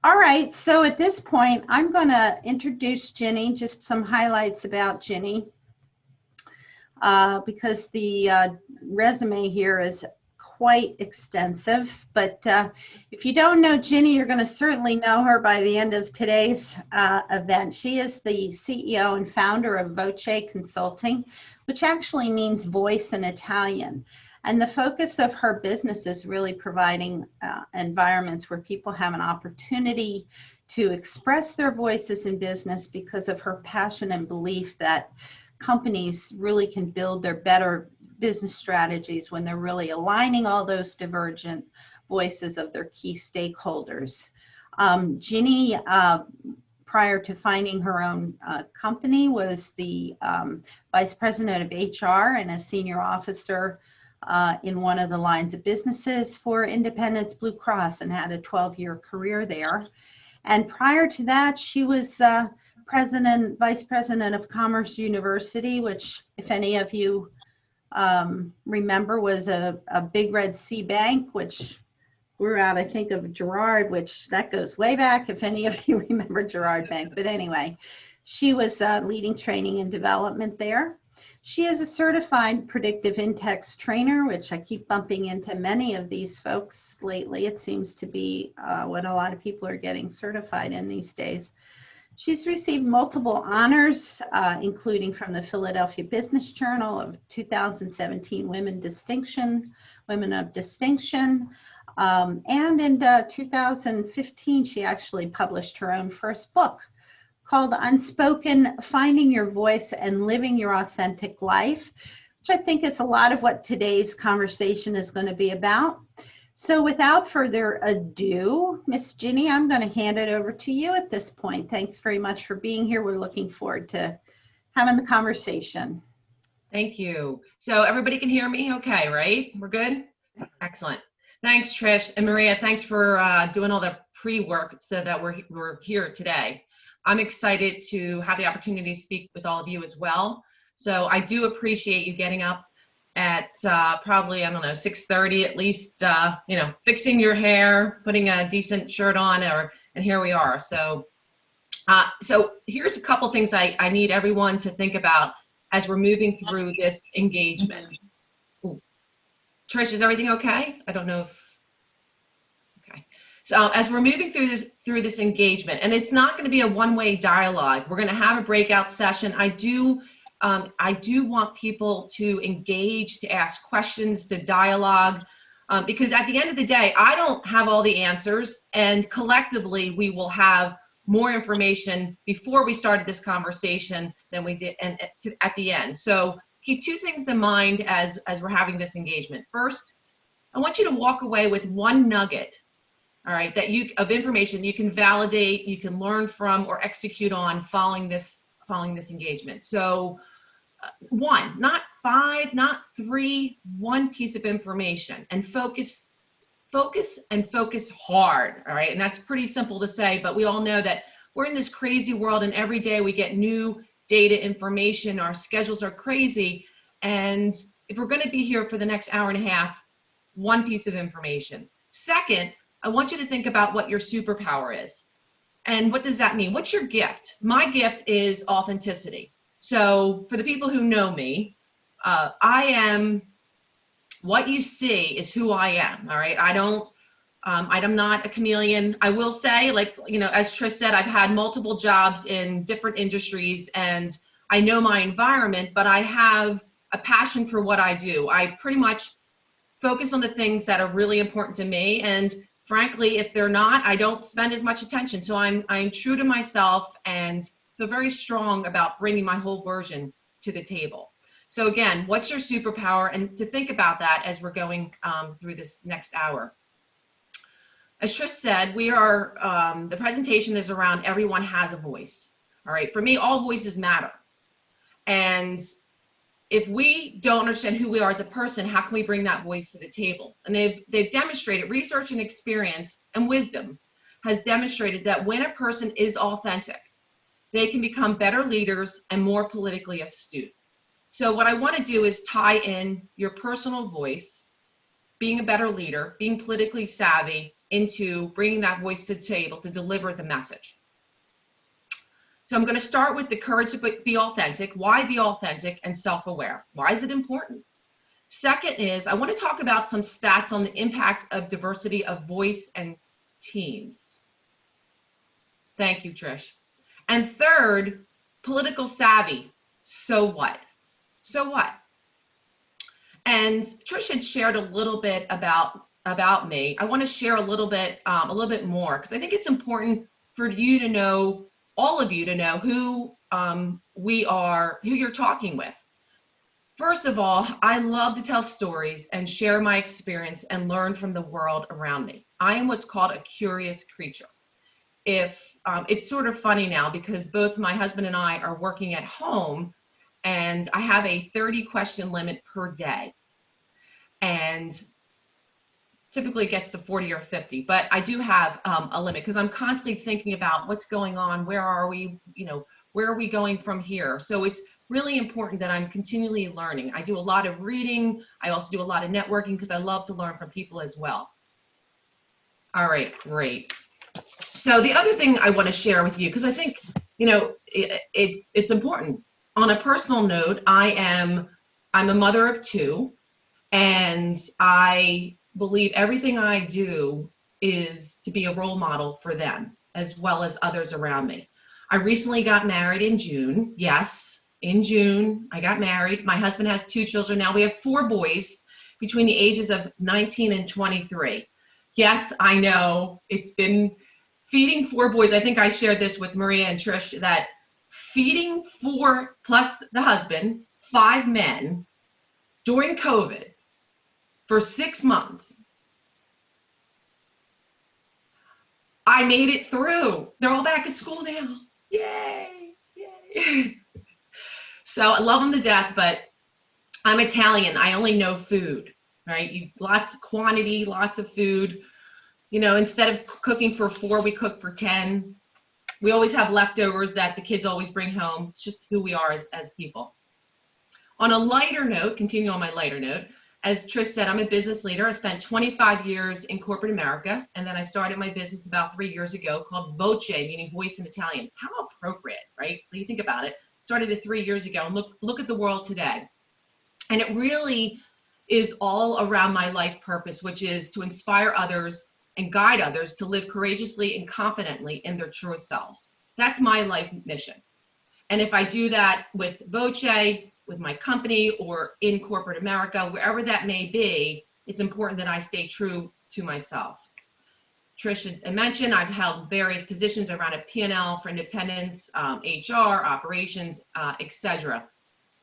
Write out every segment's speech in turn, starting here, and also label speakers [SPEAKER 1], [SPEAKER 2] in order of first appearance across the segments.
[SPEAKER 1] All right, so at this point, I'm going to introduce Ginny, just some highlights about Ginny, because the resume here is quite extensive. But if you don't know Ginny, you're going to certainly know her by the end of today's event. She is the CEO and founder of Voce Consulting, which actually means voice in Italian. And the focus of her business is really providing environments where people have an opportunity to express their voices in business because of her passion and belief that companies really can build their better business strategies when they're really aligning all those divergent voices of their key stakeholders. Ginny, prior to finding her own company, was the vice president of HR and a senior officer in one of the lines of businesses for Independence Blue Cross, and had a 12-year career there. And prior to that, she was vice president of Commerce University, which, if any of you remember, was a big red C bank, which grew out, I think, of Gerard, which that goes way back, if any of you remember Gerard Bank. But anyway, she was leading training and development there. She is a certified predictive in-text trainer, which I keep bumping into many of these folks lately. It seems to be what a lot of people are getting certified in these days. She's received multiple honors, including from the Philadelphia Business Journal of 2017 Women of Distinction. And in 2015, she actually published her own first book called Unspoken: Finding Your Voice and Living Your Authentic Life, which I think is a lot of what today's conversation is going to be about. So without further ado, Miss Ginny, I'm going to hand it over to you at this point. Thanks very much for being here. We're looking forward to having the conversation.
[SPEAKER 2] Thank you. So everybody can hear me okay, right? We're good? Excellent. Thanks, Trish. And Maria, thanks for doing all the pre-work so that we're here today. I'm excited to have the opportunity to speak with all of you as well. So I do appreciate you getting up at probably, I don't know, 6:30 at least, fixing your hair, putting a decent shirt on, and here we are. So here's a couple things I need everyone to think about as we're moving through this engagement. Ooh. Trish, is everything okay? I don't know if. So as we're moving through this engagement, and it's not going to be a one-way dialogue. We're going to have a breakout session. I do want people to engage, to ask questions, to dialogue, because at the end of the day, I don't have all the answers, and collectively we will have more information before we started this conversation than we did at the end. So keep two things in mind as we're having this engagement. First, I want you to walk away with one nugget, all right, of information you can validate, you can learn from, or execute on following this engagement. So one, not five, not three, one piece of information, and focus hard, all right? And that's pretty simple to say, but we all know that we're in this crazy world, and every day we get new data information, our schedules are crazy, and if we're gonna be here for the next hour and a half, one piece of information. Second, I want you to think about what your superpower is. And what does that mean? What's your gift? My gift is authenticity. So for the people who know me, I am, what you see is who I am, all right? I'm not a chameleon. I will say, as Trish said, I've had multiple jobs in different industries, and I know my environment, but I have a passion for what I do. I pretty much focus on the things that are really important to me, and frankly, if they're not, I don't spend as much attention. So I'm true to myself and feel very strong about bringing my whole version to the table. So again, what's your superpower? And to think about that as we're going through this next hour. As Trish said, we are, the presentation is around everyone has a voice. All right, for me, all voices matter. And if we don't understand who we are as a person, how can we bring that voice to the table? And they've demonstrated, research and experience and wisdom has demonstrated that when a person is authentic, they can become better leaders and more politically astute. So what I want to do is tie in your personal voice, being a better leader, being politically savvy, into bringing that voice to the table to deliver the message. So I'm going to start with the courage to be authentic. Why be authentic and self-aware? Why is it important? Second is I want to talk about some stats on the impact of diversity of voice and teams. Thank you, Trish. And third, political savvy. So what? So what? And Trish had shared a little bit about me. I want to share a little bit more, because I think it's important for you to know, all of you to know who we are, who you're talking with. First of all, I love to tell stories and share my experience and learn from the world around me. I am what's called a curious creature. It's sort of funny now because both my husband and I are working at home, and I have a 30-question limit per day. And typically it gets to 40 or 50, but I do have a limit because I'm constantly thinking about what's going on, where are we, where are we going from here? So it's really important that I'm continually learning. I do a lot of reading. I also do a lot of networking because I love to learn from people as well. All right, great. So the other thing I want to share with you, because I think, it's important. On a personal note, I'm a mother of two, and I believe everything I do is to be a role model for them as well as others around me. I recently got married in June. Yes, in June, I got married. My husband has 2 children. Now we have 4 boys between the ages of 19 and 23. Yes, I know it's been feeding 4 boys. I think I shared this with Maria and Trish, that feeding 4 plus the husband, 5 men during COVID for 6 months. I made it through. They're all back at school now. Yay, yay. So I love them to death, but I'm Italian. I only know food, right? Lots of quantity, lots of food. Instead of cooking for 4, we cook for 10. We always have leftovers that the kids always bring home. It's just who we are as people. On a lighter note, continue on my lighter note, as Trish said, I'm a business leader. I spent 25 years in corporate America, and then I started my business about 3 years ago called Voce, meaning voice in Italian. How appropriate, right? When you think about it. Started it 3 years ago, and look at the world today. And it really is all around my life purpose, which is to inspire others and guide others to live courageously and confidently in their truest selves. That's my life mission. And if I do that with Voce, with my company, or in corporate America, wherever that may be, it's important that I stay true to myself. Trish had mentioned I've held various positions around a P&L for independence, HR, operations, etc.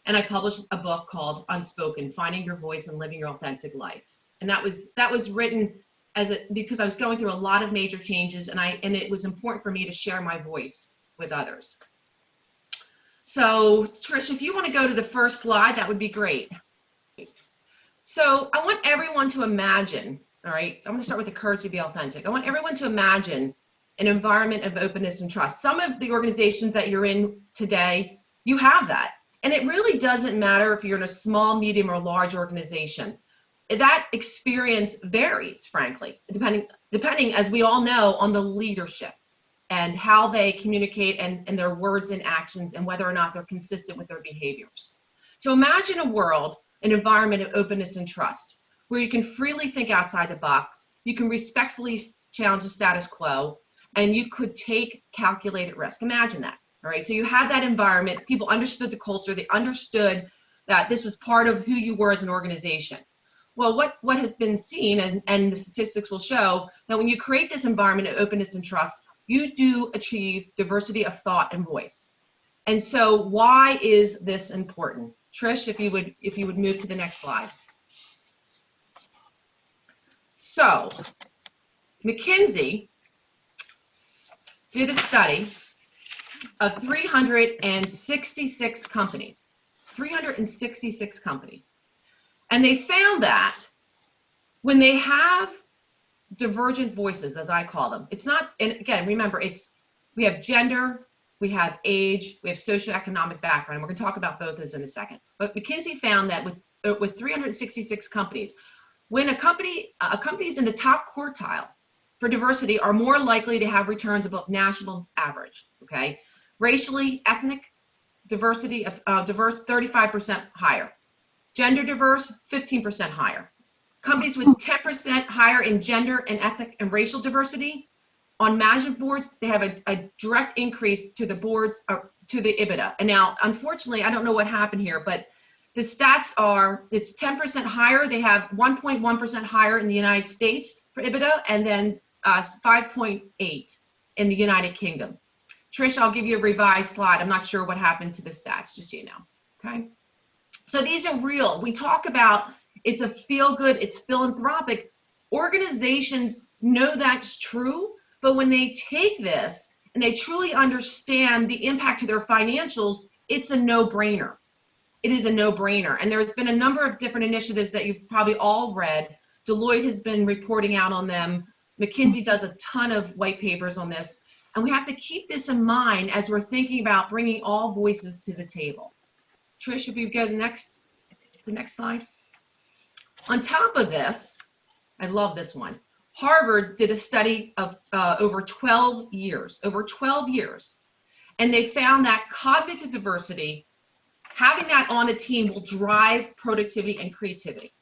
[SPEAKER 2] And I published a book called Unspoken: Finding Your Voice and Living Your Authentic Life. And that was written because I was going through a lot of major changes, and it was important for me to share my voice with others. So Trish, if you want to go to the first slide, that would be great. So I want everyone to imagine, all right, I'm going to start with the courage to be authentic. I want everyone to imagine an environment of openness and trust. Some of the organizations that you're in today, you have that. And it really doesn't matter if you're in a small, medium, or large organization. That experience varies, frankly, depending, as we all know, on the leadership and how they communicate and their words and actions, and whether or not they're consistent with their behaviors. So imagine a world, an environment of openness and trust, where you can freely think outside the box, you can respectfully challenge the status quo, and you could take calculated risk. Imagine that, all right? So you had that environment, people understood the culture, they understood that this was part of who you were as an organization. Well, what has been seen, and the statistics will show, that when you create this environment of openness and trust, you do achieve diversity of thought and voice. And so why is this important? Trish, if you would move to the next slide. So McKinsey did a study of 366 companies, 366 companies. And they found that when they have divergent voices, as I call them, it's not, and again, remember, we have gender, we have age, we have socioeconomic background, and we're going to talk about both of those in a second. But McKinsey found that with 366 companies, when a company is in the top quartile for diversity are more likely to have returns above national average, okay? Racially, ethnic diversity of diverse, 35% higher. Gender diverse, 15% higher. Companies with 10% higher in gender and ethnic and racial diversity, on management boards, they have a direct increase to the boards, to the EBITDA. And now, unfortunately, I don't know what happened here, but the stats are, it's 10% higher. They have 1.1% higher in the United States for EBITDA, and then 5.8 in the United Kingdom. Trish, I'll give you a revised slide. I'm not sure what happened to the stats, just so you know, okay? So these are real. We talk about it's a feel-good, it's philanthropic. Organizations know that's true, but when they take this and they truly understand the impact to their financials, it's a no-brainer. It is a no-brainer. And there's been a number of different initiatives that you've probably all read. Deloitte has been reporting out on them. McKinsey does a ton of white papers on this. And we have to keep this in mind as we're thinking about bringing all voices to the table. Trish, if you go to the next slide. On top of this, I love this one. Harvard did a study of over 12 years, and they found that cognitive diversity, having that on a team, will drive productivity and creativity.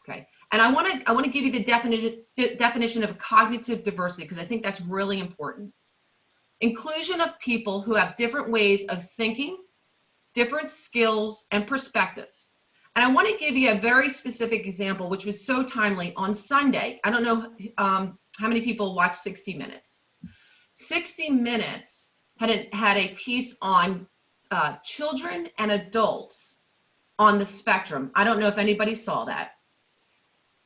[SPEAKER 2] Okay, and I want to give you the definition of cognitive diversity, because I think that's really important. Inclusion of people who have different ways of thinking, different skills and perspective. And I want to give you a very specific example, which was so timely. On Sunday, I don't know how many people watch 60 Minutes. 60 Minutes had a piece on children and adults on the spectrum. I don't know if anybody saw that.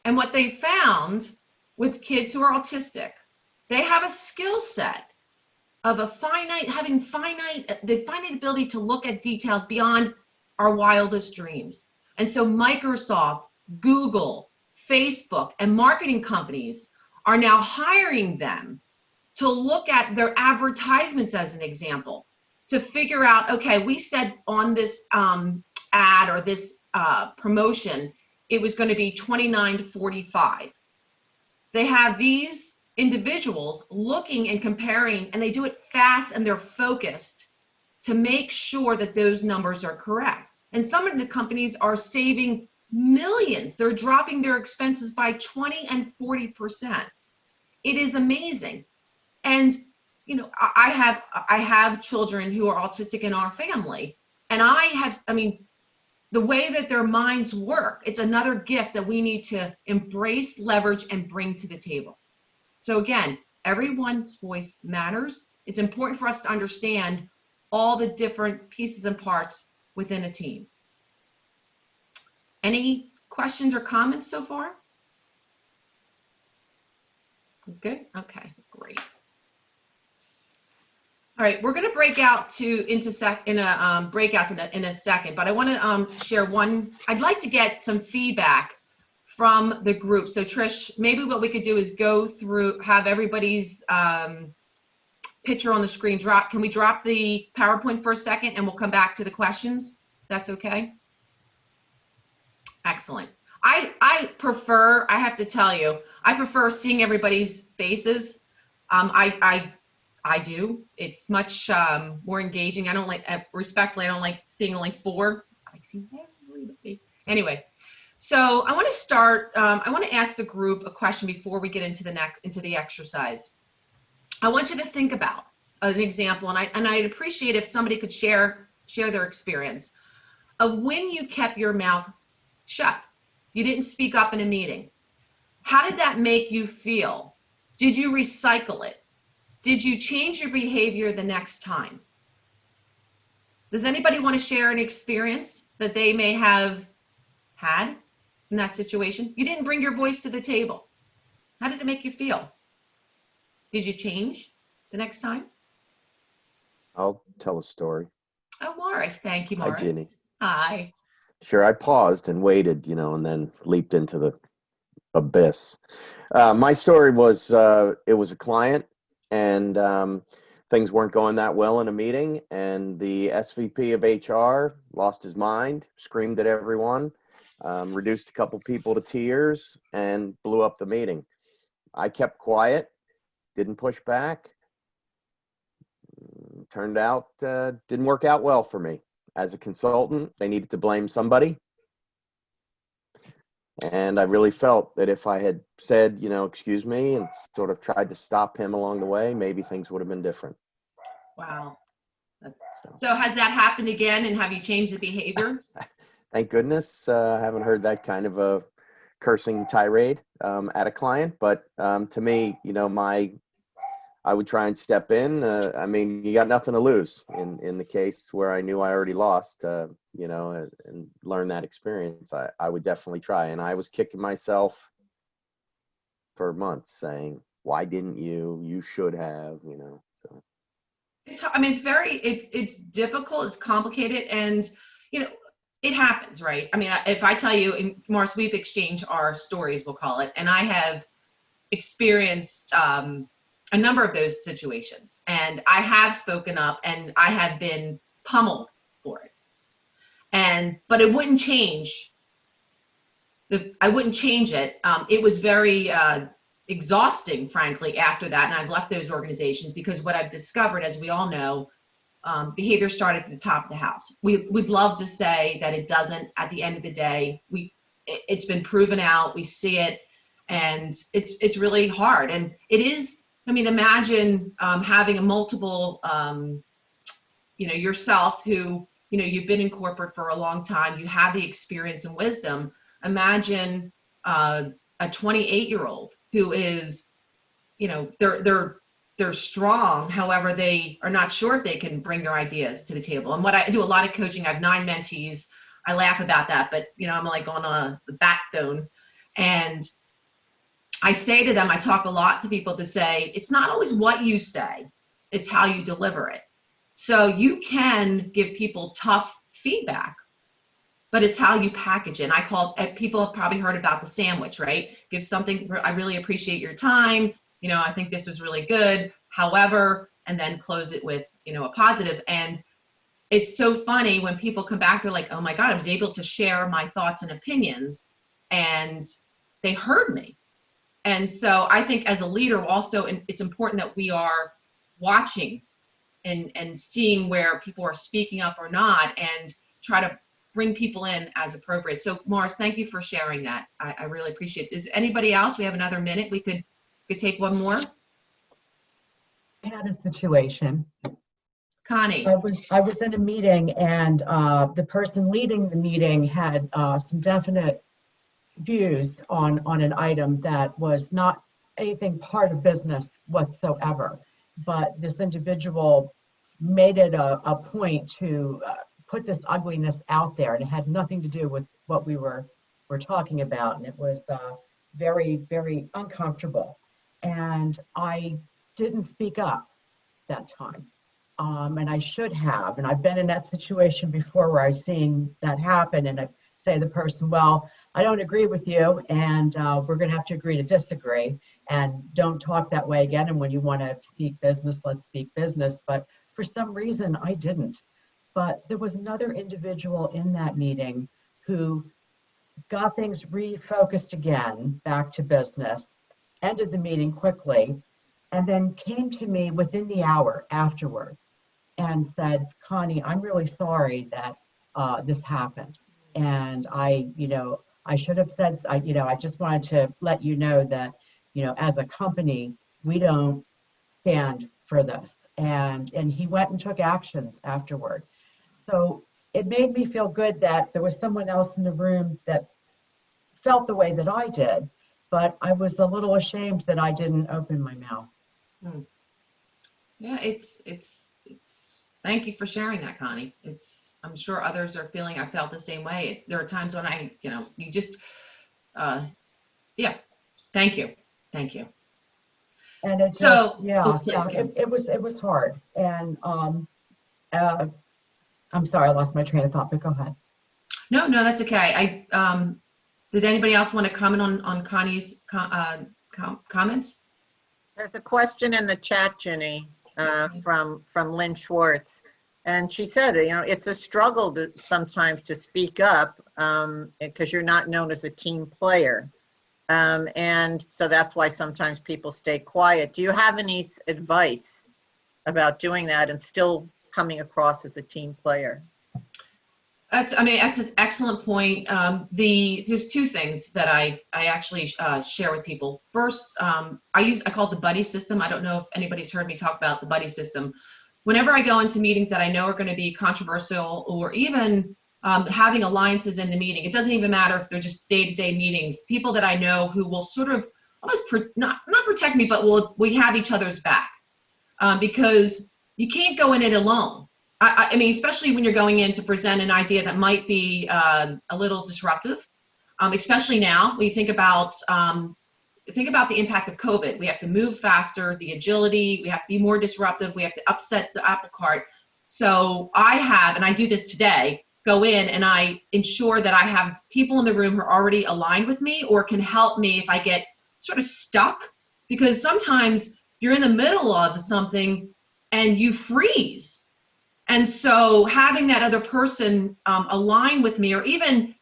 [SPEAKER 2] And what they found with kids who are autistic, they have a skill set of the finite ability to look at details beyond our wildest dreams. And so Microsoft, Google, Facebook, and marketing companies are now hiring them to look at their advertisements, as an example, to figure out, okay, we said on this ad or this promotion, it was going to be 29 to 45. They have these individuals looking and comparing, and they do it fast and they're focused to make sure that those numbers are correct. And some of the companies are saving millions. They're dropping their expenses by 20 and 40%. It is amazing. And you know, I have children who are autistic in our family, and the way that their minds work, it's another gift that we need to embrace, leverage, and bring to the table. So again, everyone's voice matters. It's important for us to understand all the different pieces and parts within a team. Any questions or comments so far? Good? Okay, great. All right, we're going to break out into breakouts in a second, but I want to share one. I'd like to get some feedback from the group. So Trish, maybe what we could do is go through, have everybody's picture on the screen. Can we drop the PowerPoint for a second, and we'll come back to the questions? That's okay? Excellent. I prefer, I have to tell you, I prefer seeing everybody's faces. I do. It's much more engaging. I don't like, respectfully, I don't like seeing only four. I like seeing everybody. Anyway, so I want to start, I want to ask the group a question before we get into the exercise. I want you to think about an example, and I'd appreciate if somebody could share their experience of when you kept your mouth shut. You didn't speak up in a meeting. How did that make you feel? Did you recycle it? Did you change your behavior the next time? Does anybody want to share an experience that they may have had in that situation? You didn't bring your voice to the table. How did it make you feel? Did you change the next time?
[SPEAKER 3] I'll tell a story.
[SPEAKER 2] Oh, Morris. Thank you, Morris.
[SPEAKER 3] Hi, Ginny.
[SPEAKER 2] Hi.
[SPEAKER 3] Sure, I paused and waited, and then leaped into the abyss. My story was, it was a client, and things weren't going that well in a meeting, and the SVP of HR lost his mind, screamed at everyone, reduced a couple people to tears, and blew up the meeting. I kept quiet, didn't push back. Turned out didn't work out well for me. As a consultant, they needed to blame somebody. And I really felt that if I had said, excuse me, and sort of tried to stop him along the way, maybe things would have been different.
[SPEAKER 2] Wow. So has that happened again, and have you changed the behavior?
[SPEAKER 3] Thank goodness. I haven't heard that kind of a cursing tirade at a client, but to me, I would try and step in. I mean, you got nothing to lose in the case where I knew I already lost, and learn that experience. I would definitely try. And I was kicking myself for months saying, why didn't you? You should have, so.
[SPEAKER 2] It's difficult, it's complicated, and, it happens, right? I mean, if I tell you, Morris, we've exchanged our stories, we'll call it, and I have experienced, a number of those situations, and I have spoken up, and I have been pummeled for it, but it wouldn't change. I wouldn't change it. It was very exhausting, frankly, after that, and I've left those organizations because what I've discovered, as we all know, behavior started at the top of the house. We'd love to say that it doesn't. At the end of the day, it's been proven out. We see it, and it's really hard, and it is. I mean, imagine having a multiple, yourself who, you've been in corporate for a long time, you have the experience and wisdom. Imagine a 28-year-old who is, they're strong. However, they are not sure if they can bring their ideas to the table. And what I do a lot of coaching, I have 9 mentees. I laugh about that, but, I'm like on the backbone. And I say to them, I talk a lot to people to say, it's not always what you say, it's how you deliver it. So you can give people tough feedback, but it's how you package it. And people have probably heard about the sandwich, right? Give something, I really appreciate your time. I think this was really good. However, and then close it with, a positive. And it's so funny when people come back, they're like, oh my God, I was able to share my thoughts and opinions, and they heard me. And so I think as a leader also, and it's important that we are watching and seeing where people are speaking up or not, and try to bring people in as appropriate. So Morris, thank you for sharing that. I really appreciate it. Is anybody else? We have another minute. We could take one more.
[SPEAKER 4] I had a situation.
[SPEAKER 2] Connie.
[SPEAKER 4] I was in a meeting, and the person leading the meeting had some definite views on an item that was not anything part of business whatsoever. But this individual made it a point to put this ugliness out there, and it had nothing to do with what we were talking about, and it was very, very uncomfortable. And I didn't speak up that time, and I should have. And I've been in that situation before where I've seen that happen, and I say to the person, well, I don't agree with you, and we're going to have to agree to disagree, and don't talk that way again. And when you want to speak business, let's speak business. But for some reason, I didn't. But there was another individual in that meeting who got things refocused again, back to business, ended the meeting quickly, and then came to me within the hour afterward and said, Connie, I'm really sorry that this happened. And I should have said, I just wanted to let you know that, as a company, we don't stand for this. And he went and took actions afterward. So it made me feel good that there was someone else in the room that felt the way that I did, but I was a little ashamed that I didn't open my mouth.
[SPEAKER 2] Yeah, it's thank you for sharing that, Connie. I'm sure others are feeling, I felt the same way. There are times when you just, yeah, thank you.
[SPEAKER 4] And it
[SPEAKER 2] so,
[SPEAKER 4] it was hard. And I'm sorry, I lost my train of thought, but go ahead.
[SPEAKER 2] No, that's okay. Did anybody else want to comment on Connie's comments?
[SPEAKER 5] There's a question in the chat, Ginny, from Lynn Schwartz. And she said, it's a struggle sometimes to speak up because you're not known as a team player. And so that's why sometimes people stay quiet. Do you have any advice about doing that and still coming across as a team player?
[SPEAKER 2] That's an excellent point. There's two things that I actually share with people. First, I call it the buddy system. I don't know if anybody's heard me talk about the buddy system. Whenever I go into meetings that I know are going to be controversial, or even having alliances in the meeting, it doesn't even matter if they're just day-to-day meetings. People that I know who will sort of almost not protect me, but we have each other's back, because you can't go in it alone. I mean, especially when you're going in to present an idea that might be a little disruptive, especially now when you think about the impact of COVID. We have to move faster, the agility, we have to be more disruptive, we have to upset the apple cart. So and I do this today, go in and I ensure that I have people in the room who are already aligned with me or can help me if I get sort of stuck, because sometimes you're in the middle of something and you freeze. And so having that other person align with me, or even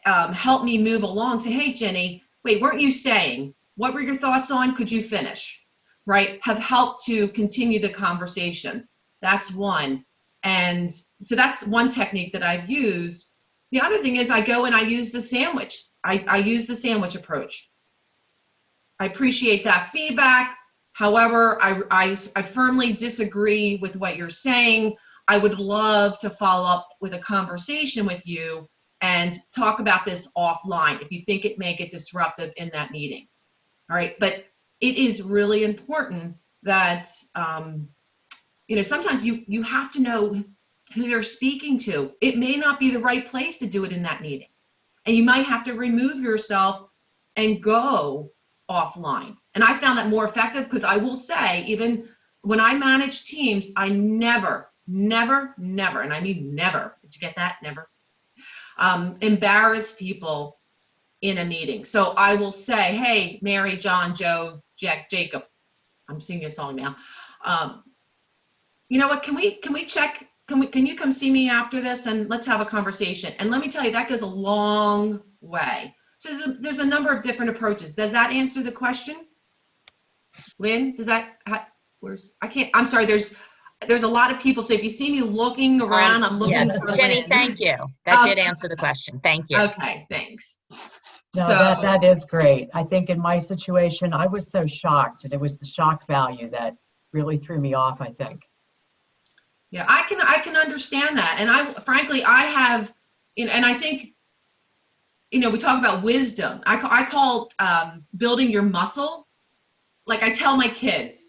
[SPEAKER 2] help me move along, say, hey, Ginny, wait, weren't you saying? What were your thoughts on? Could you finish? Right? Have helped to continue the conversation. That's one. And so that's one technique that I've used. The other thing is I go and I use the sandwich. I use the sandwich approach. I appreciate that feedback. However, I firmly disagree with what you're saying. I would love to follow up with a conversation with you and talk about this offline if you think it may get disruptive in that meeting. All right, but it is really important that sometimes you have to know who you're speaking to. It may not be the right place to do it in that meeting, and you might have to remove yourself and go offline. And I found that more effective, because I will say, even when I manage teams, I never, and I mean never, did you get that? Never, embarrass people in a meeting. So I will say, hey, Mary, John, Joe, Jack, Jacob, I'm singing a song now. You know what, can we check, can you come see me after this and let's have a conversation? And let me tell you, that goes a long way. So there's a number of different approaches. Does that answer the question? Lynn, does that, I'm sorry, there's a lot of people, so if you see me looking around, I'm looking for
[SPEAKER 6] Jenny,
[SPEAKER 2] Lynn.
[SPEAKER 6] thank you. That did answer the question. Thank you.
[SPEAKER 2] Okay, thanks.
[SPEAKER 4] No,
[SPEAKER 2] So,
[SPEAKER 4] that is great. I think in my situation, I was so shocked, and it was the shock value that really threw me off, I think.
[SPEAKER 2] yeah, I can understand that. And I have, and I think, we talk about wisdom. I call building your muscle. Like I tell my kids,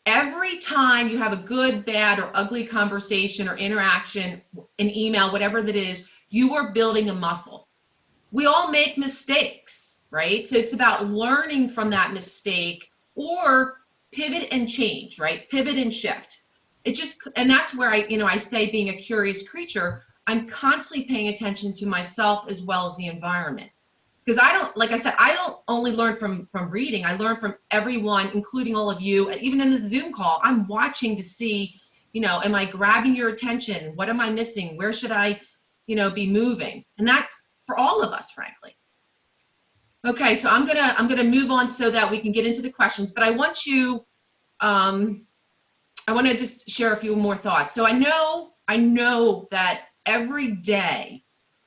[SPEAKER 2] every time you have a good, bad, or ugly conversation or interaction, an email, whatever that is, you are building a muscle. We all make mistakes, right? So it's about learning from that mistake, or pivot and change, right? Pivot and shift. And that's where I say, being a curious creature, I'm constantly paying attention to myself as well as the environment. Because I don't only learn from reading, I learn from everyone, including all of you. Even in the Zoom call, I'm watching to see, am I grabbing your attention? What am I missing? Where should I, be moving? And that's for all of us, frankly. Okay, so I'm gonna move on so that we can get into the questions, but I want to just share a few more thoughts. So I know that every day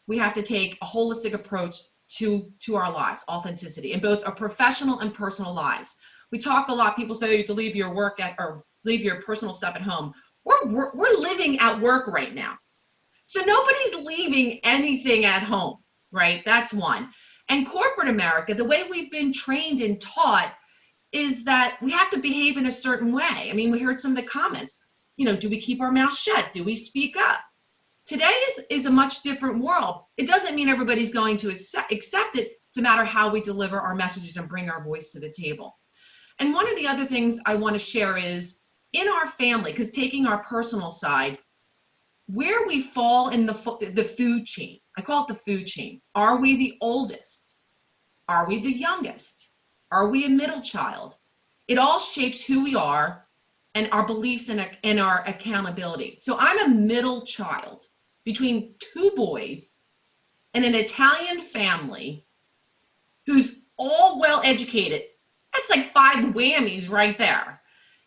[SPEAKER 2] we have to take a holistic approach to our lives, authenticity, in both our professional and personal lives. We talk a lot, people say you have to leave your work or leave your personal stuff at home. We're living at work right now. So nobody's leaving anything at home, right? That's one. And corporate America, the way we've been trained and taught is that we have to behave in a certain way. I mean, we heard some of the comments, do we keep our mouth shut? Do we speak up? Today is a much different world. It doesn't mean everybody's going to accept it. It's a matter of how we deliver our messages and bring our voice to the table. And one of the other things I want to share is in our family, because taking our personal side, where we fall in the food chain. I call it the food chain. Are we the oldest? Are we the youngest? Are we a middle child? It all shapes who we are and our beliefs and our accountability. So I'm a middle child between two boys in an Italian family who's all well educated. That's like 5 whammies right there.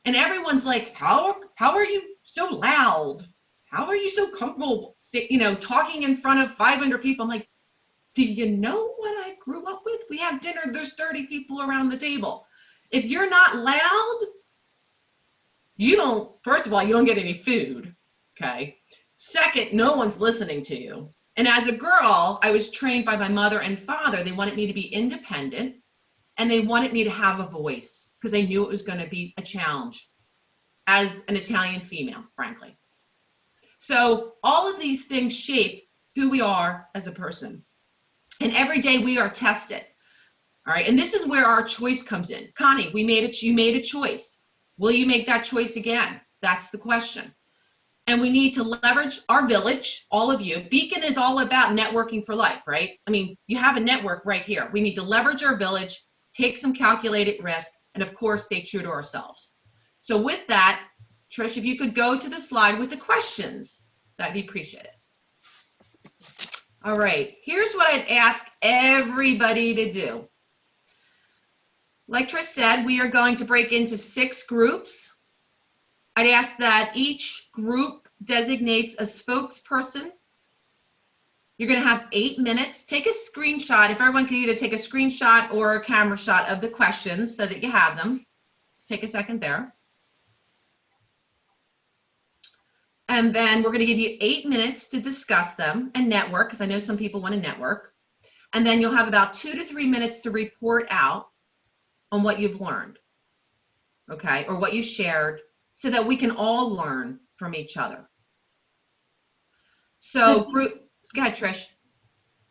[SPEAKER 2] And everyone's like, how are you so loud? How are you so comfortable, talking in front of 500 people? I'm like, do you know what I grew up with? We have dinner, there's 30 people around the table. If you're not loud, first of all, you don't get any food, okay? Second, no one's listening to you. And as a girl, I was trained by my mother and father. They wanted me to be independent, and they wanted me to have a voice because they knew it was going to be a challenge as an Italian female, frankly. So all of these things shape who we are as a person. And every day we are tested. All right. And this is where our choice comes in. Connie, you made a choice. Will you make that choice again? That's the question. And we need to leverage our village, all of you. Beacon is all about networking for life, right? I mean, you have a network right here. We need to leverage our village, take some calculated risk, and of course, stay true to ourselves. So with that, Trish, if you could go to the slide with the questions, that'd be appreciated. All right, here's what I'd ask everybody to do. Like Trish said, we are going to break into 6 groups. I'd ask that each group designates a spokesperson. You're going to have 8 minutes. Take a screenshot. If everyone could either take a screenshot or a camera shot of the questions so that you have them. Just take a second there. And then we're going to give you 8 minutes to discuss them and network, because I know some people want to network. And then you'll have about 2 to 3 minutes to report out on what you've learned, okay, or what you shared, so that we can all learn from each other. So, go ahead, Trish.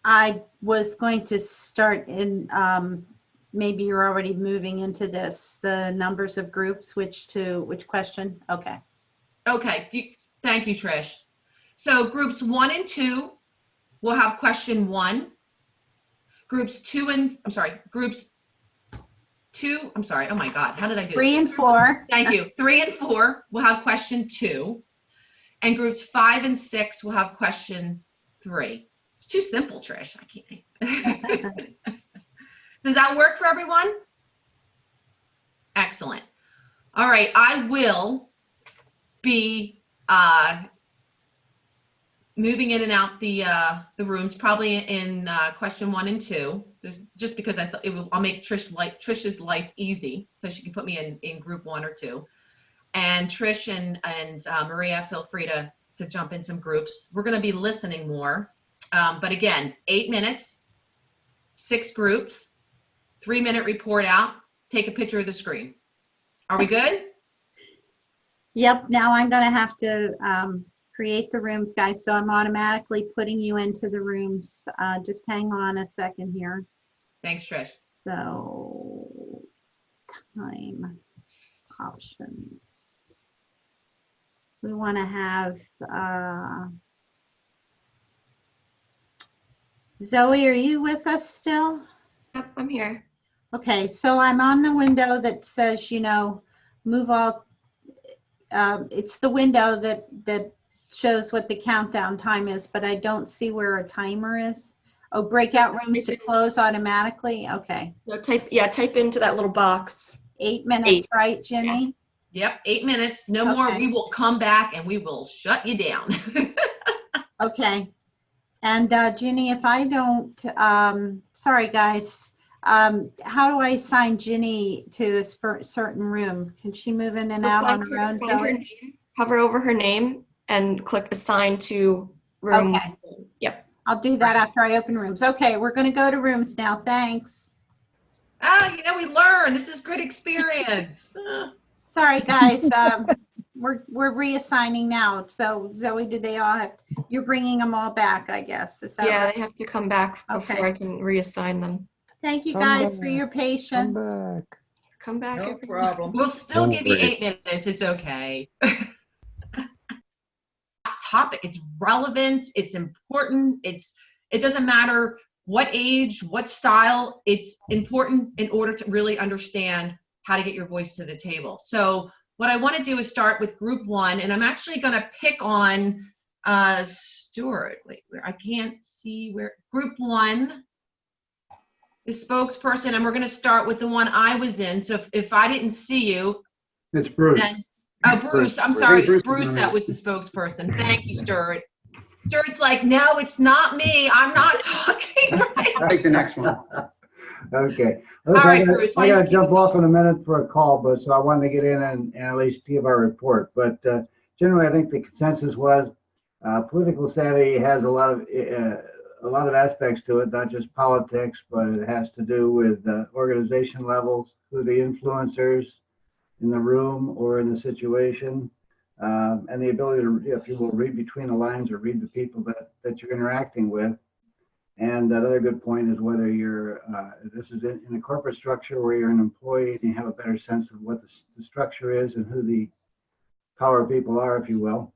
[SPEAKER 1] I was going to start in, maybe you're already moving into this, the numbers of groups, which question? Okay.
[SPEAKER 2] Okay, thank you, Trish. So groups 1 and 2 will have question 1. Groups 2, oh my God, how did I do this?
[SPEAKER 1] 3 and 4.
[SPEAKER 2] Thank you. 3 and 4 will have question 2. And groups 5 and 6 will have question 3. It's too simple, Trish. I can't. Does that work for everyone? Excellent. All right, I will be moving in and out the rooms, probably in question 1 and 2. Just because I thought I'll make Trish's life easy, so she can put me in group 1 or 2. And Trish and Maria, feel free to jump in some groups. We're going to be listening more, but again, 8 minutes, 6 groups, 3-minute report out. Take a picture of the screen. Are we good?
[SPEAKER 1] Yep. Now I'm going to have to create the rooms, guys. So I'm automatically putting you into the rooms. Just hang on a second here.
[SPEAKER 2] Thanks, Trish.
[SPEAKER 1] So time options. We want to have Zoe, are you with us still?
[SPEAKER 7] Yep, I'm here.
[SPEAKER 1] Okay, so I'm on the window that says, move all. It's the window that shows what the countdown time is, but I don't see where a timer is. Oh, breakout rooms to close automatically. Okay.
[SPEAKER 7] No, type into that little box.
[SPEAKER 1] 8 minutes,
[SPEAKER 7] 8.
[SPEAKER 1] right, Ginny?
[SPEAKER 2] Yep, 8 minutes. No more. We will come back and we will shut you down.
[SPEAKER 1] Okay. And Ginny, if I don't, sorry guys, how do I assign Ginny to a certain room? Can she move in and out on her own?
[SPEAKER 7] Hover over her name and click assign to room.
[SPEAKER 1] Okay.
[SPEAKER 7] Yep.
[SPEAKER 1] I'll do that after I open rooms. Okay, we're going to go to rooms now. Thanks.
[SPEAKER 2] We learn. This is good experience.
[SPEAKER 1] Sorry, guys. We're reassigning now. So Zoe, do they all have? You're bringing them all back, I guess. Is that right?
[SPEAKER 7] They have to come back before I can reassign them.
[SPEAKER 1] Thank you guys for your patience.
[SPEAKER 7] Come back.
[SPEAKER 5] No
[SPEAKER 7] everyone.
[SPEAKER 5] problem.
[SPEAKER 2] We'll still give you 8 minutes. It's okay. Topic. It's relevant. It's important. It doesn't matter what age, what style. It's important in order to really understand how to get your voice to the table. So what I want to do is start with group 1, and I'm actually going to pick on Stuart. Wait, where I can't see where group 1. the spokesperson, and we're going to start with the one I was in. So if I didn't see you,
[SPEAKER 8] It's Bruce.
[SPEAKER 2] then, oh, Bruce, I'm
[SPEAKER 8] I
[SPEAKER 2] sorry,
[SPEAKER 8] think
[SPEAKER 2] it was
[SPEAKER 8] Bruce is
[SPEAKER 2] Bruce
[SPEAKER 8] on
[SPEAKER 2] that
[SPEAKER 8] it.
[SPEAKER 2] was the spokesperson. Thank you, Stuart. Stuart's like, no, it's not me. I'm not talking. Right?
[SPEAKER 9] I'll take the next one.
[SPEAKER 8] Okay.
[SPEAKER 2] All right, Bruce, why
[SPEAKER 8] I
[SPEAKER 2] don't
[SPEAKER 8] got
[SPEAKER 2] you
[SPEAKER 8] to
[SPEAKER 2] keep
[SPEAKER 8] jump
[SPEAKER 2] us
[SPEAKER 8] off in a minute for a call, but so I wanted to get in and at least give our report. But generally, I think the consensus was political savvy has a lot of aspects to it, not just politics, but it has to do with organization levels, who the influencers in the room or in the situation, and the ability to, if you will, read between the lines or read the people that you're interacting with. And another good point is whether you're, this is in a corporate structure where you're an employee and you have a better sense of what the structure is and who the power people are, if you will,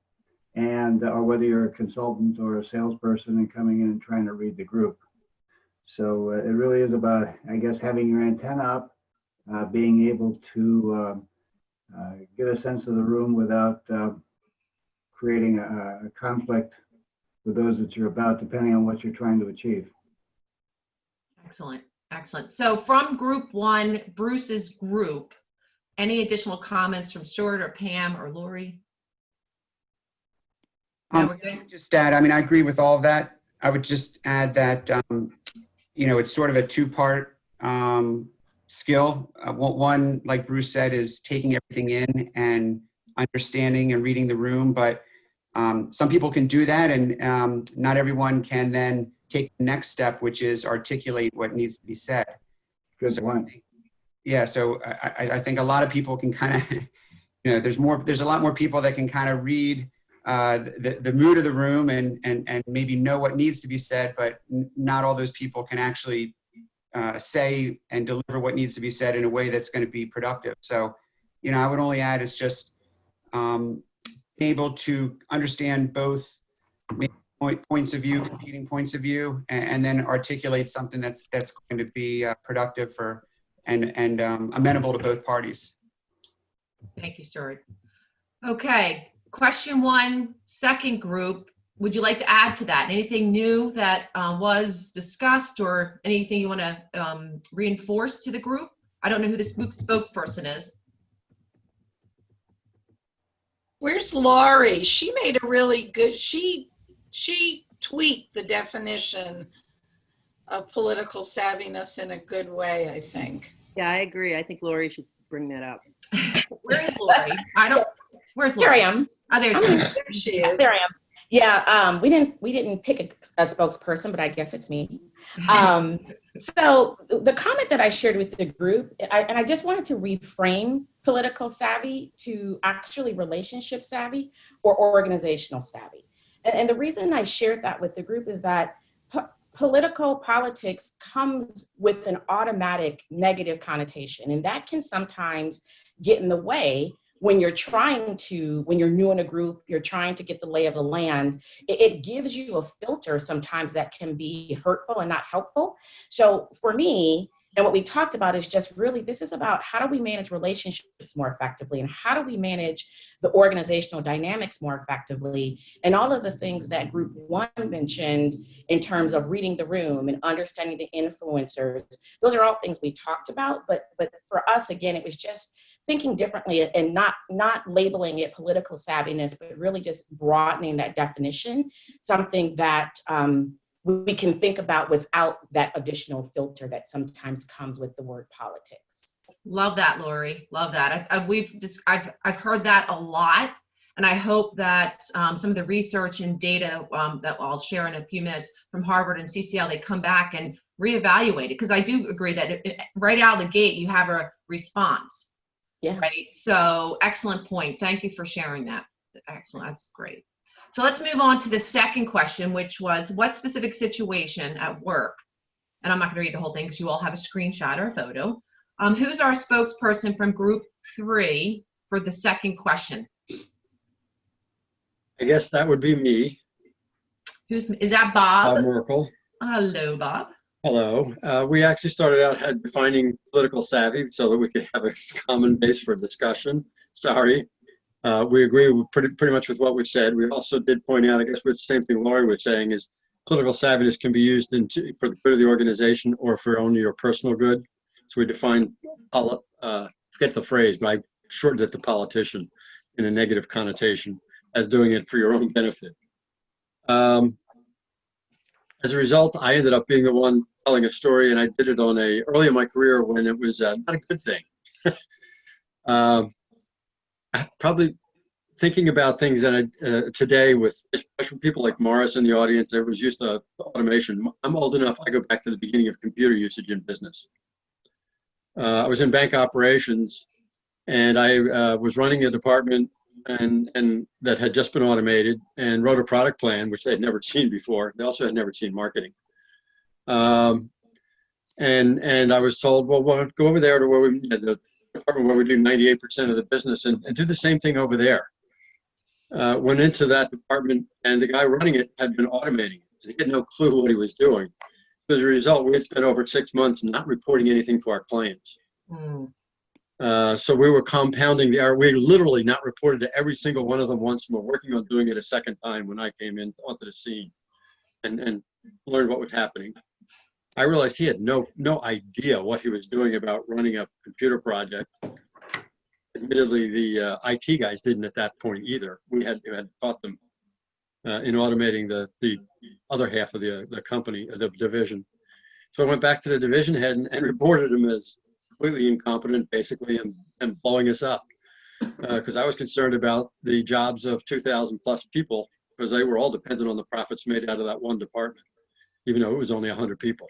[SPEAKER 8] and or whether you're a consultant or a salesperson and coming in and trying to read the group. So it really is about, I guess, having your antenna up, being able to get a sense of the room without creating a conflict with those that you're about, depending on what you're trying to achieve.
[SPEAKER 2] Excellent, excellent. So from group one, Bruce's group, any additional comments from Stuart or Pam or Lori? No, we're good.
[SPEAKER 9] Just add, I mean, I agree with all of that. I would just add that, you know, it's sort of a two-part skill. One, like Bruce said, is taking everything in and understanding and reading the room, but some people can do that, and not everyone can then take the next step, which is articulate what needs to be said.
[SPEAKER 8] Good point.
[SPEAKER 9] Yeah, so I think a lot of people can kind of, you know, there's a lot more people that can kind of read the mood of the room and maybe know what needs to be said, but not all those people can actually say and deliver what needs to be said in a way that's going to be productive. So, you know, I would only add it's just able to understand both points of view, competing points of view, and then articulate something that's going to be productive for and amenable to both parties.
[SPEAKER 2] Thank you, Stuart. Okay, question one, second group. Would you like to add to that? Anything new that was discussed or anything you want to reinforce to the group? I don't know who the spokesperson is.
[SPEAKER 10] Where's Laurie? She made a really good, she tweaked the definition of political savviness in a good way, I think.
[SPEAKER 11] Yeah, I agree. I think Lori should bring that up.
[SPEAKER 2] Where is Lori? Where's
[SPEAKER 12] Here
[SPEAKER 2] Lori?
[SPEAKER 12] I am.
[SPEAKER 2] Oh, there
[SPEAKER 10] she is.
[SPEAKER 12] There I am. Yeah, we didn't pick a spokesperson, but I guess it's me. So the comment that I shared with the group, and I just wanted to reframe political savvy to actually relationship savvy or organizational savvy. And the reason I shared that with the group is that politics comes with an automatic negative connotation, and that can sometimes get in the way when you're new in a group, you're trying to get the lay of the land. It gives you a filter sometimes that can be hurtful and not helpful. So for me, and what we talked about is just really, this is about how do we manage relationships more effectively, and how do we manage the organizational dynamics more effectively, and all of the things that group one mentioned in terms of reading the room and understanding the influencers. Those are all things we talked about, but for us, again, it was just thinking differently and not labeling it political savviness, but really just broadening that definition, something that we can think about without that additional filter that sometimes comes with the word politics.
[SPEAKER 2] Love that, Lori. Love that. I've heard that a lot, and I hope that some of the research and data that I'll share in a few minutes from Harvard and CCL, they come back and reevaluate it, because I do agree that right out of the gate you have a response.
[SPEAKER 12] Yeah.
[SPEAKER 2] Right. So excellent point. Thank you for sharing that. Excellent. That's great. So let's move on to the second question, which was what specific situation at work, and I'm not going to read the whole thing because you all have a screenshot or a photo. Who's our spokesperson from group 3 for the second question?
[SPEAKER 13] I guess that would be me.
[SPEAKER 2] Is that Bob?
[SPEAKER 13] Bob Merkel.
[SPEAKER 2] Hello, Bob.
[SPEAKER 13] Hello. We actually started out defining political savvy so that we could have a common base for discussion. Sorry. We agree with pretty much with what we said. We also did point out, I guess, with the same thing Lori was saying, is political savviness can be used for the good of the organization or for only your personal good. So we define, forget the phrase, but I shortened it to politician in a negative connotation as doing it for your own benefit. As a result, I ended up being the one telling a story, and I did it early in my career when it was not a good thing. Probably thinking about things that today with especially people like Morris in the audience, there was used to automation. I'm old enough, I go back to the beginning of computer usage in business. I was in bank operations, and I was running a department and that had just been automated, and wrote a product plan, which they had never seen before. They also had never seen marketing. And I was told, well, we'll go over there to where the department where we do 98% of the business and do the same thing over there. Went into that department, and the guy running it had been automating it. And he had no clue what he was doing. As a result, we had spent over 6 months not reporting anything to our clients. So we were compounding the error. We literally not reported to every single one of them once, and we're working on doing it a second time when I came in onto the scene and learned what was happening. I realized he had no idea what he was doing about running a computer project. Admittedly, the IT guys didn't at that point either. We had taught them in automating the other half of the company, the division. So I went back to the division head and reported him as completely incompetent, basically, and blowing us up. Because I was concerned about the jobs of 2,000 plus people, because they were all dependent on the profits made out of that one department, even though it was only 100 people.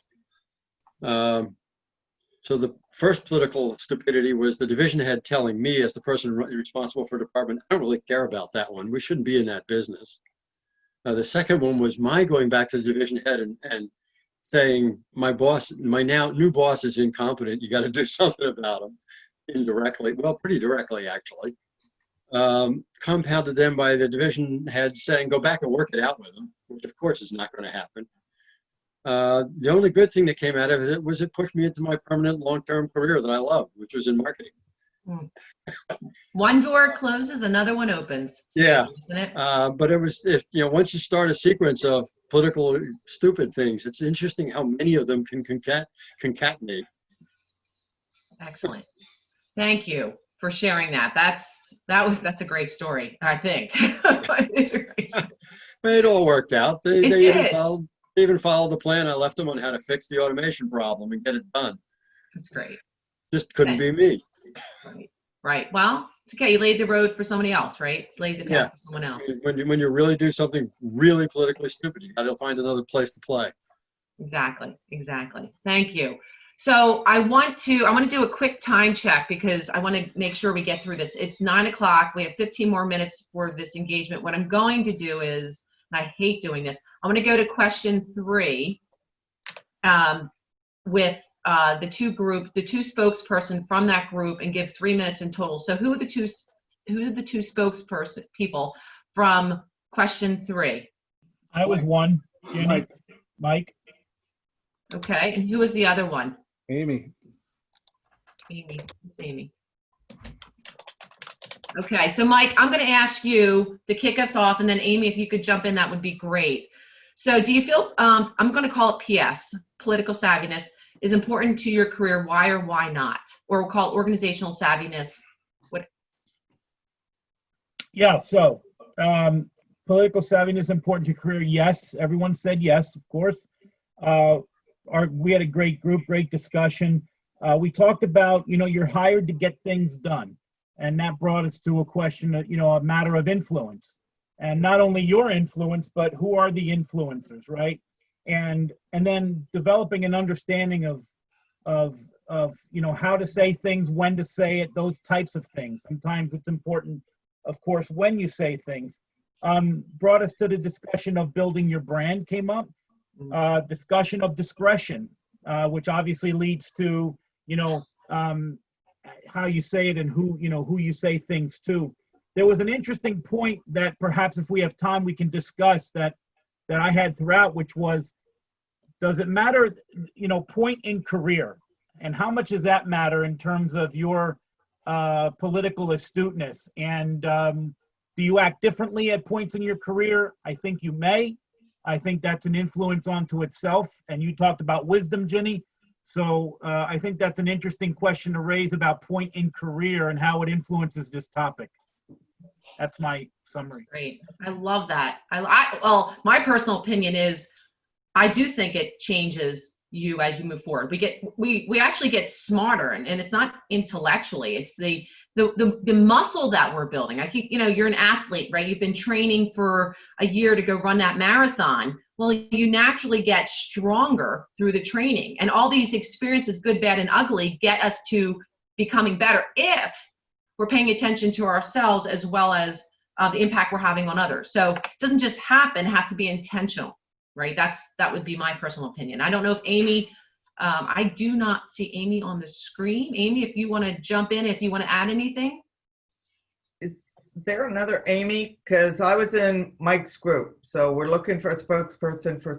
[SPEAKER 13] So the first political stupidity was the division head telling me, as the person responsible for the department, I don't really care about that one. We shouldn't be in that business. The second one was my going back to the division head and saying, my now new boss is incompetent. You got to do something about him indirectly. Well, pretty directly, actually. Compounded then by the division head saying, go back and work it out with him, which of course is not going to happen. The only good thing that came out of it was it pushed me into my permanent long-term career that I love, which was in marketing.
[SPEAKER 2] One door closes, another one opens. It's
[SPEAKER 13] yeah,
[SPEAKER 2] amazing, isn't it?
[SPEAKER 13] But it was, once you start a sequence of political stupid things, it's interesting how many of them can concatenate.
[SPEAKER 2] Excellent. Thank you for sharing that. That's a great story, I think. It's a great story.
[SPEAKER 13] It all worked out. They
[SPEAKER 2] did.
[SPEAKER 13] even followed the plan I left them on how to fix the automation problem and get it done.
[SPEAKER 2] That's great.
[SPEAKER 13] Just couldn't be me.
[SPEAKER 2] Right. Well, it's okay. You laid the road for somebody else, right? It's laid the path for someone else.
[SPEAKER 13] When you really do something really politically stupid, you got to find another place to play.
[SPEAKER 2] Exactly. Thank you. So I want to do a quick time check because I want to make sure we get through this. It's 9 o'clock. We have 15 more minutes for this engagement. What I'm going to do is, and I hate doing this, I'm going to go to question 3 with the two spokesperson from that group and give 3 minutes in total. So who are the two spokesperson people from question 3?
[SPEAKER 14] I was one. Ginny. Mike.
[SPEAKER 2] Okay, and who was the other one?
[SPEAKER 14] Amy.
[SPEAKER 2] Amy. Okay, so Mike, I'm going to ask you to kick us off, and then Amy, if you could jump in, that would be great. So do you feel, I'm going to call it PS, political savviness, is important to your career? Why or why not? Or we'll call it organizational savviness. What?
[SPEAKER 14] Yeah, so political savviness is important to your career. Yes, everyone said yes, of course. We had a great group, great discussion. We talked about, you're hired to get things done. And that brought us to a question, a matter of influence. And not only your influence, but who are the influencers, right? And then developing an understanding of how to say things, when to say it, those types of things. Sometimes it's important, of course, when you say things. Brought us to the discussion of building your brand came up. Discussion of discretion, which obviously leads to, how you say it and who you say things to. There was an interesting point that perhaps if we have time, we can discuss that I had throughout, which was, does it matter, point in career? And how much does that matter in terms of your political astuteness? And do you act differently at points in your career? I think you may. I think that's an influence onto itself. And you talked about wisdom, Ginny. So I think that's an interesting question to raise about point in career and how it influences this topic. That's my summary.
[SPEAKER 2] Great. I love that. Well, my personal opinion is I do think it changes you as you move forward. We actually get smarter, and it's not intellectually, it's the muscle that we're building. I think, you're an athlete, right? You've been training for a year to go run that marathon. Well, you naturally get stronger through the training, and all these experiences, good, bad, and ugly, get us to becoming better if we're paying attention to ourselves as well as the impact we're having on others. So it doesn't just happen, it has to be intentional, right? That would be my personal opinion. I don't know if Amy, I do not see Amy on the screen. Amy, if you want to jump in, if you want to add anything.
[SPEAKER 15] Is there another Amy? Because I was in Mike's group, so we're looking for a spokesperson for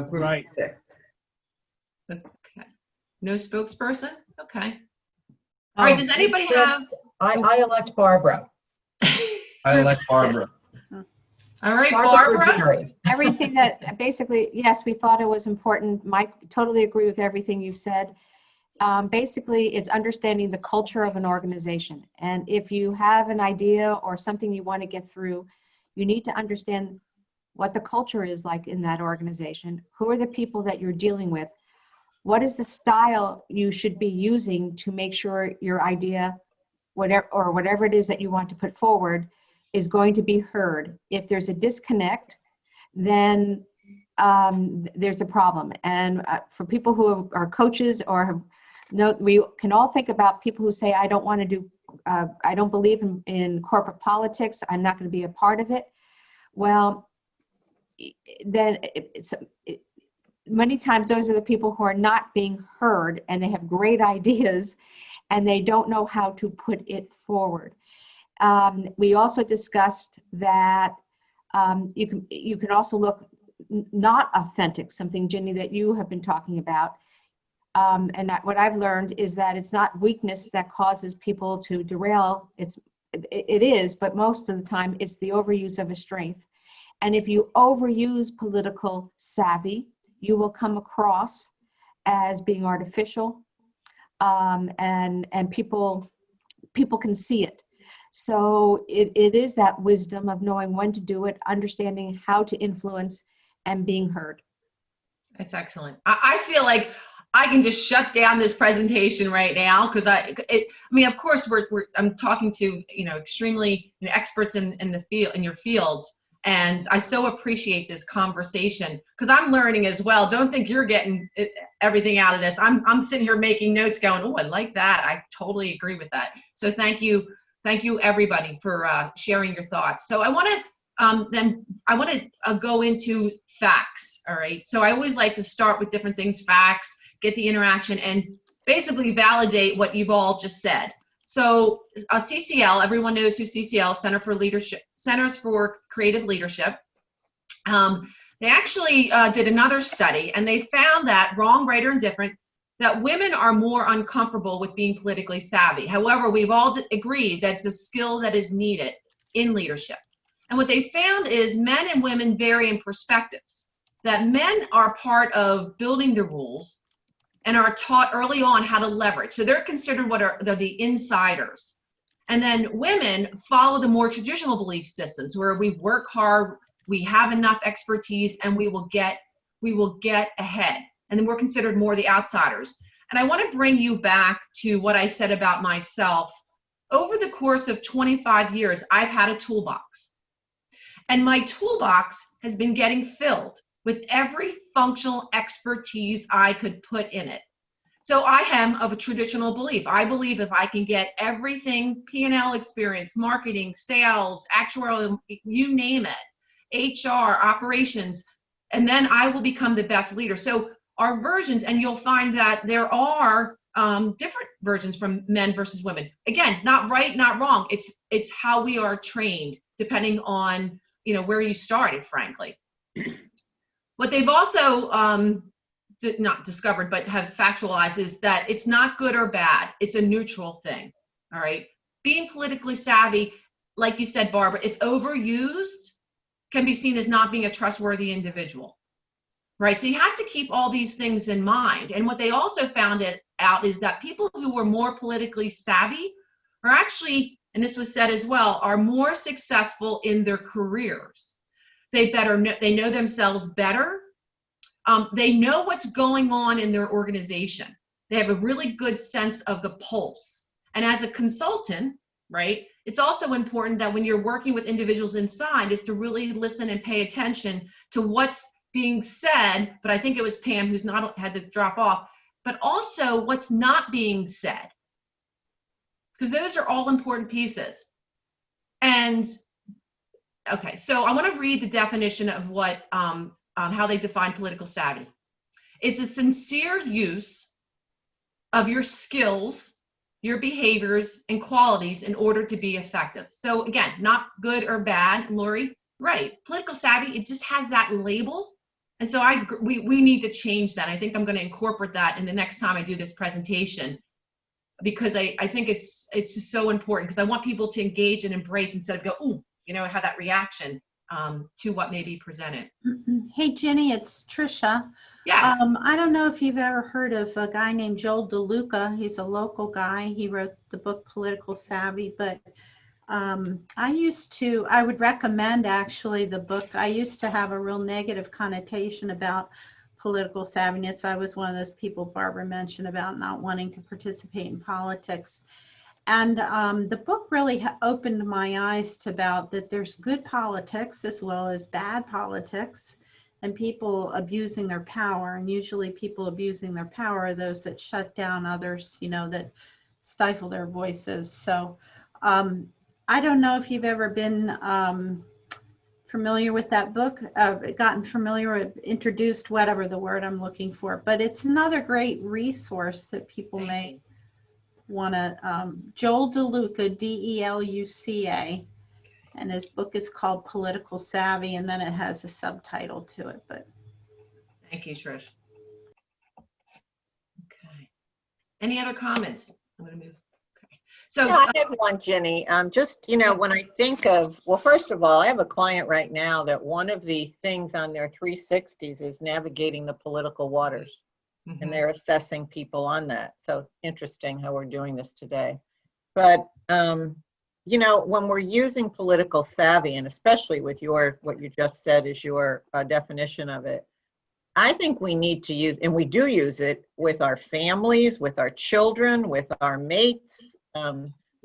[SPEAKER 15] group 6.
[SPEAKER 2] Okay. No spokesperson? Okay. All right, does anybody have?
[SPEAKER 4] I elect Barbara.
[SPEAKER 9] I elect Barbara.
[SPEAKER 2] All right, Barbara.
[SPEAKER 16] Everything that basically, yes, we thought it was important. Mike, totally agree with everything you've said. Basically, it's understanding the culture of an organization. And if you have an idea or something you want to get through, you need to understand what the culture is like in that organization. Who are the people that you're dealing with? What is the style you should be using to make sure your idea, whatever it is that you want to put forward, is going to be heard? If there's a disconnect, then there's a problem. And for people who are coaches we can all think about people who say, I don't want to do, I don't believe in corporate politics, I'm not going to be a part of it. Well, then many times those are the people who are not being heard, and they have great ideas and they don't know how to put it forward. We also discussed that you can also look not authentic, something, Ginny, that you have been talking about. And what I've learned is that it's not weakness that causes people to derail. It is, but most of the time it's the overuse of a strength. And if you overuse political savvy, you will come across as being artificial, and people can see it. So it is that wisdom of knowing when to do it, understanding how to influence, and being heard.
[SPEAKER 2] That's excellent. I feel like I can just shut down this presentation right now, because I mean, of course, I'm talking to extremely experts in the field, in your fields. And I so appreciate this conversation, because I'm learning as well. Don't think you're getting everything out of this. I'm sitting here making notes going, oh, I like that. I totally agree with that. So thank you everybody for sharing your thoughts. So I want to go into facts. All right. So I always like to start with different things, facts, get the interaction, and basically validate what you've all just said. So CCL, everyone knows who CCL, Centers for Creative Leadership. They actually did another study, and they found that, wrong, right, or indifferent, that women are more uncomfortable with being politically savvy. However, we've all agreed that it's a skill that is needed in leadership. And what they found is men and women vary in perspectives, that men are part of building the rules and are taught early on how to leverage. So they're considered the insiders. And then women follow the more traditional belief systems, where we work hard, we have enough expertise, and we will get ahead. And then we're considered more the outsiders. And I want to bring you back to what I said about myself. Over the course of 25 years, I've had a toolbox. And my toolbox has been getting filled with every functional expertise I could put in it. So I am of a traditional belief. I believe if I can get everything, P&L experience, marketing, sales, actuarial, you name it, HR, operations, and then I will become the best leader. So our versions, and you'll find that there are different versions from men versus women. Again, not right, not wrong. It's how we are trained, depending on where you started, frankly. What they've also not discovered, but have factualized, is that it's not good or bad. It's a neutral thing, all right? Being politically savvy, like you said, Barbara, if overused, can be seen as not being a trustworthy individual, right? So you have to keep all these things in mind. And what they also found out is that people who were more politically savvy are actually, and this was said as well, are more successful in their careers. They know themselves better. They know what's going on in their organization. They have a really good sense of the pulse. And as a consultant, right, it's also important that when you're working with individuals inside is to really listen and pay attention to what's being said, but I think it was Pam who's not had to drop off, but also what's not being said. Because those are all important pieces. And okay, so I want to read the definition of what how they define political savvy. It's a sincere use of your skills, your behaviors, and qualities in order to be effective. So again, not good or bad, Lori, right? Political savvy, it just has that label. And so we need to change that. I think I'm going to incorporate that in the next time I do this presentation, because I think it's just so important, because I want people to engage and embrace instead of go, ooh, you know, have that reaction to what may be presented.
[SPEAKER 1] Hey, Ginny, it's Trisha.
[SPEAKER 2] Yes.
[SPEAKER 1] I don't know if you've ever heard of a guy named Joel DeLuca. He's a local guy. He wrote the book Political Savvy, but I would recommend actually the book. I used to have a real negative connotation about political savviness. I was one of those people Barbara mentioned about not wanting to participate in politics. And the book really opened my eyes to about that there's good politics as well as bad politics, and people abusing their power. And usually people abusing their power are those that shut down others, you know, that stifle their voices. So I don't know if you've ever been familiar with that book, gotten familiar with, introduced, whatever the word I'm looking for, but it's another great resource that people may want to, Joel DeLuca, D-E-L-U-C-A, and his book is called Political Savvy, and then it has a subtitle to it. But
[SPEAKER 2] thank you, Trish. Okay. Any other comments? I'm going to move. Okay. So
[SPEAKER 5] yeah, I had one, Ginny. Just, you know, when I think of, well, first of all, I have a client right now that one of the things on their 360s is navigating the political waters. Mm-hmm. And they're assessing people on that. So interesting how we're doing this today. But, you know, when we're using political savvy, and especially with what you just said is your definition of it, I think we need to use, and we do use it with our families, with our children, with our mates,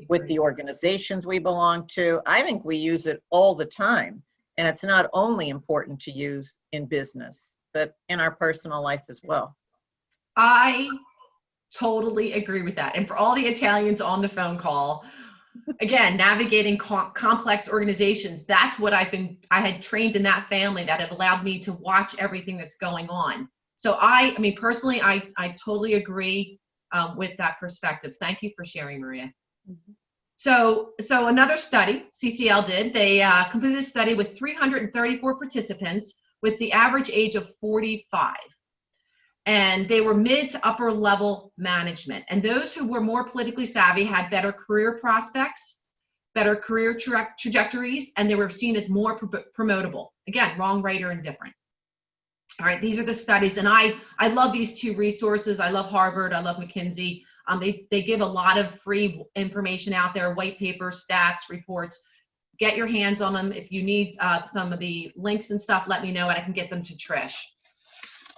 [SPEAKER 5] with the organizations we belong to. I think we use it all the time. And it's not only important to use in business, but in our personal life as well.
[SPEAKER 2] I totally agree with that. And for all the Italians on the phone call, again, navigating complex organizations, that's what I had trained in that family that have allowed me to watch everything that's going on. So I mean, personally, I totally agree with that perspective. Thank you for sharing, Maria. Mm-hmm. So another study CCL did, they completed a study with 334 participants with the average age of 45. And they were mid to upper level management. And those who were more politically savvy had better career prospects, better career trajectories, and they were seen as more promotable. Again, wrong, right, or indifferent. All right, these are the studies. And I love these two resources. I love Harvard, I love McKinsey. They give a lot of free information out there, white papers, stats, reports. Get your hands on them. If you need some of the links and stuff, let me know and I can get them to Trish.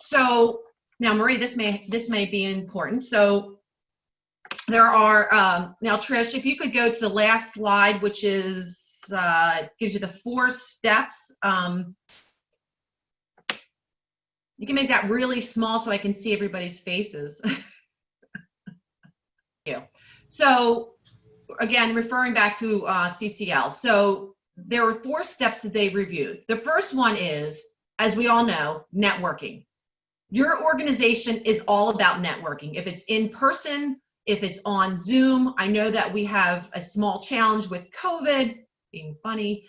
[SPEAKER 2] So, now, Marie, this may be important. So there are, now Trish, if you could go to the last slide, which is, gives you the 4 steps. You can make that really small so I can see everybody's faces. So again, referring back to CCL. So there were 4 steps that they reviewed. The first one is, as we all know, networking. Your organization is all about networking. If it's in person, if it's on Zoom, I know that we have a small challenge with COVID, being funny,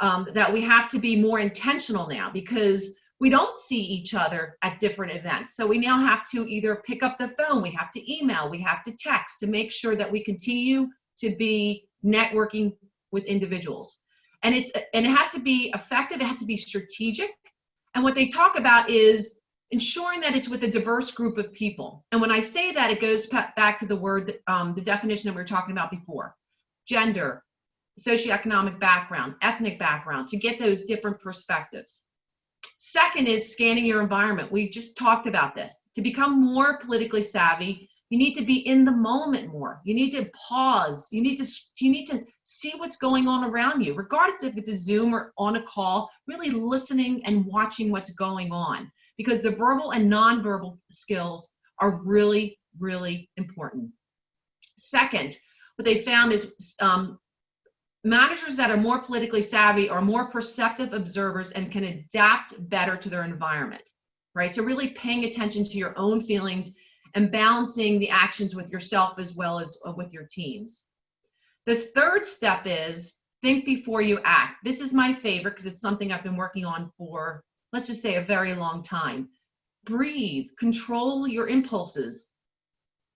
[SPEAKER 2] that we have to be more intentional now because we don't see each other at different events. So we now have to either pick up the phone, we have to email, we have to text to make sure that we continue to be networking with individuals. And it has to be effective, it has to be strategic. And what they talk about is ensuring that it's with a diverse group of people. And when I say that, it goes back to the word, the definition that we were talking about before: gender, socioeconomic background, ethnic background, to get those different perspectives. Second is scanning your environment. We just talked about this. To become more politically savvy, you need to be in the moment more. You need to pause. You need to see what's going on around you, regardless if it's a Zoom or on a call, really listening and watching what's going on, because the verbal and nonverbal skills are really, really important. Second, what they found is managers that are more politically savvy are more perceptive observers and can adapt better to their environment, right? So really paying attention to your own feelings and balancing the actions with yourself as well as with your teams. This third step is think before you act. This is my favorite because it's something I've been working on for, let's just say, a very long time. Breathe, control your impulses.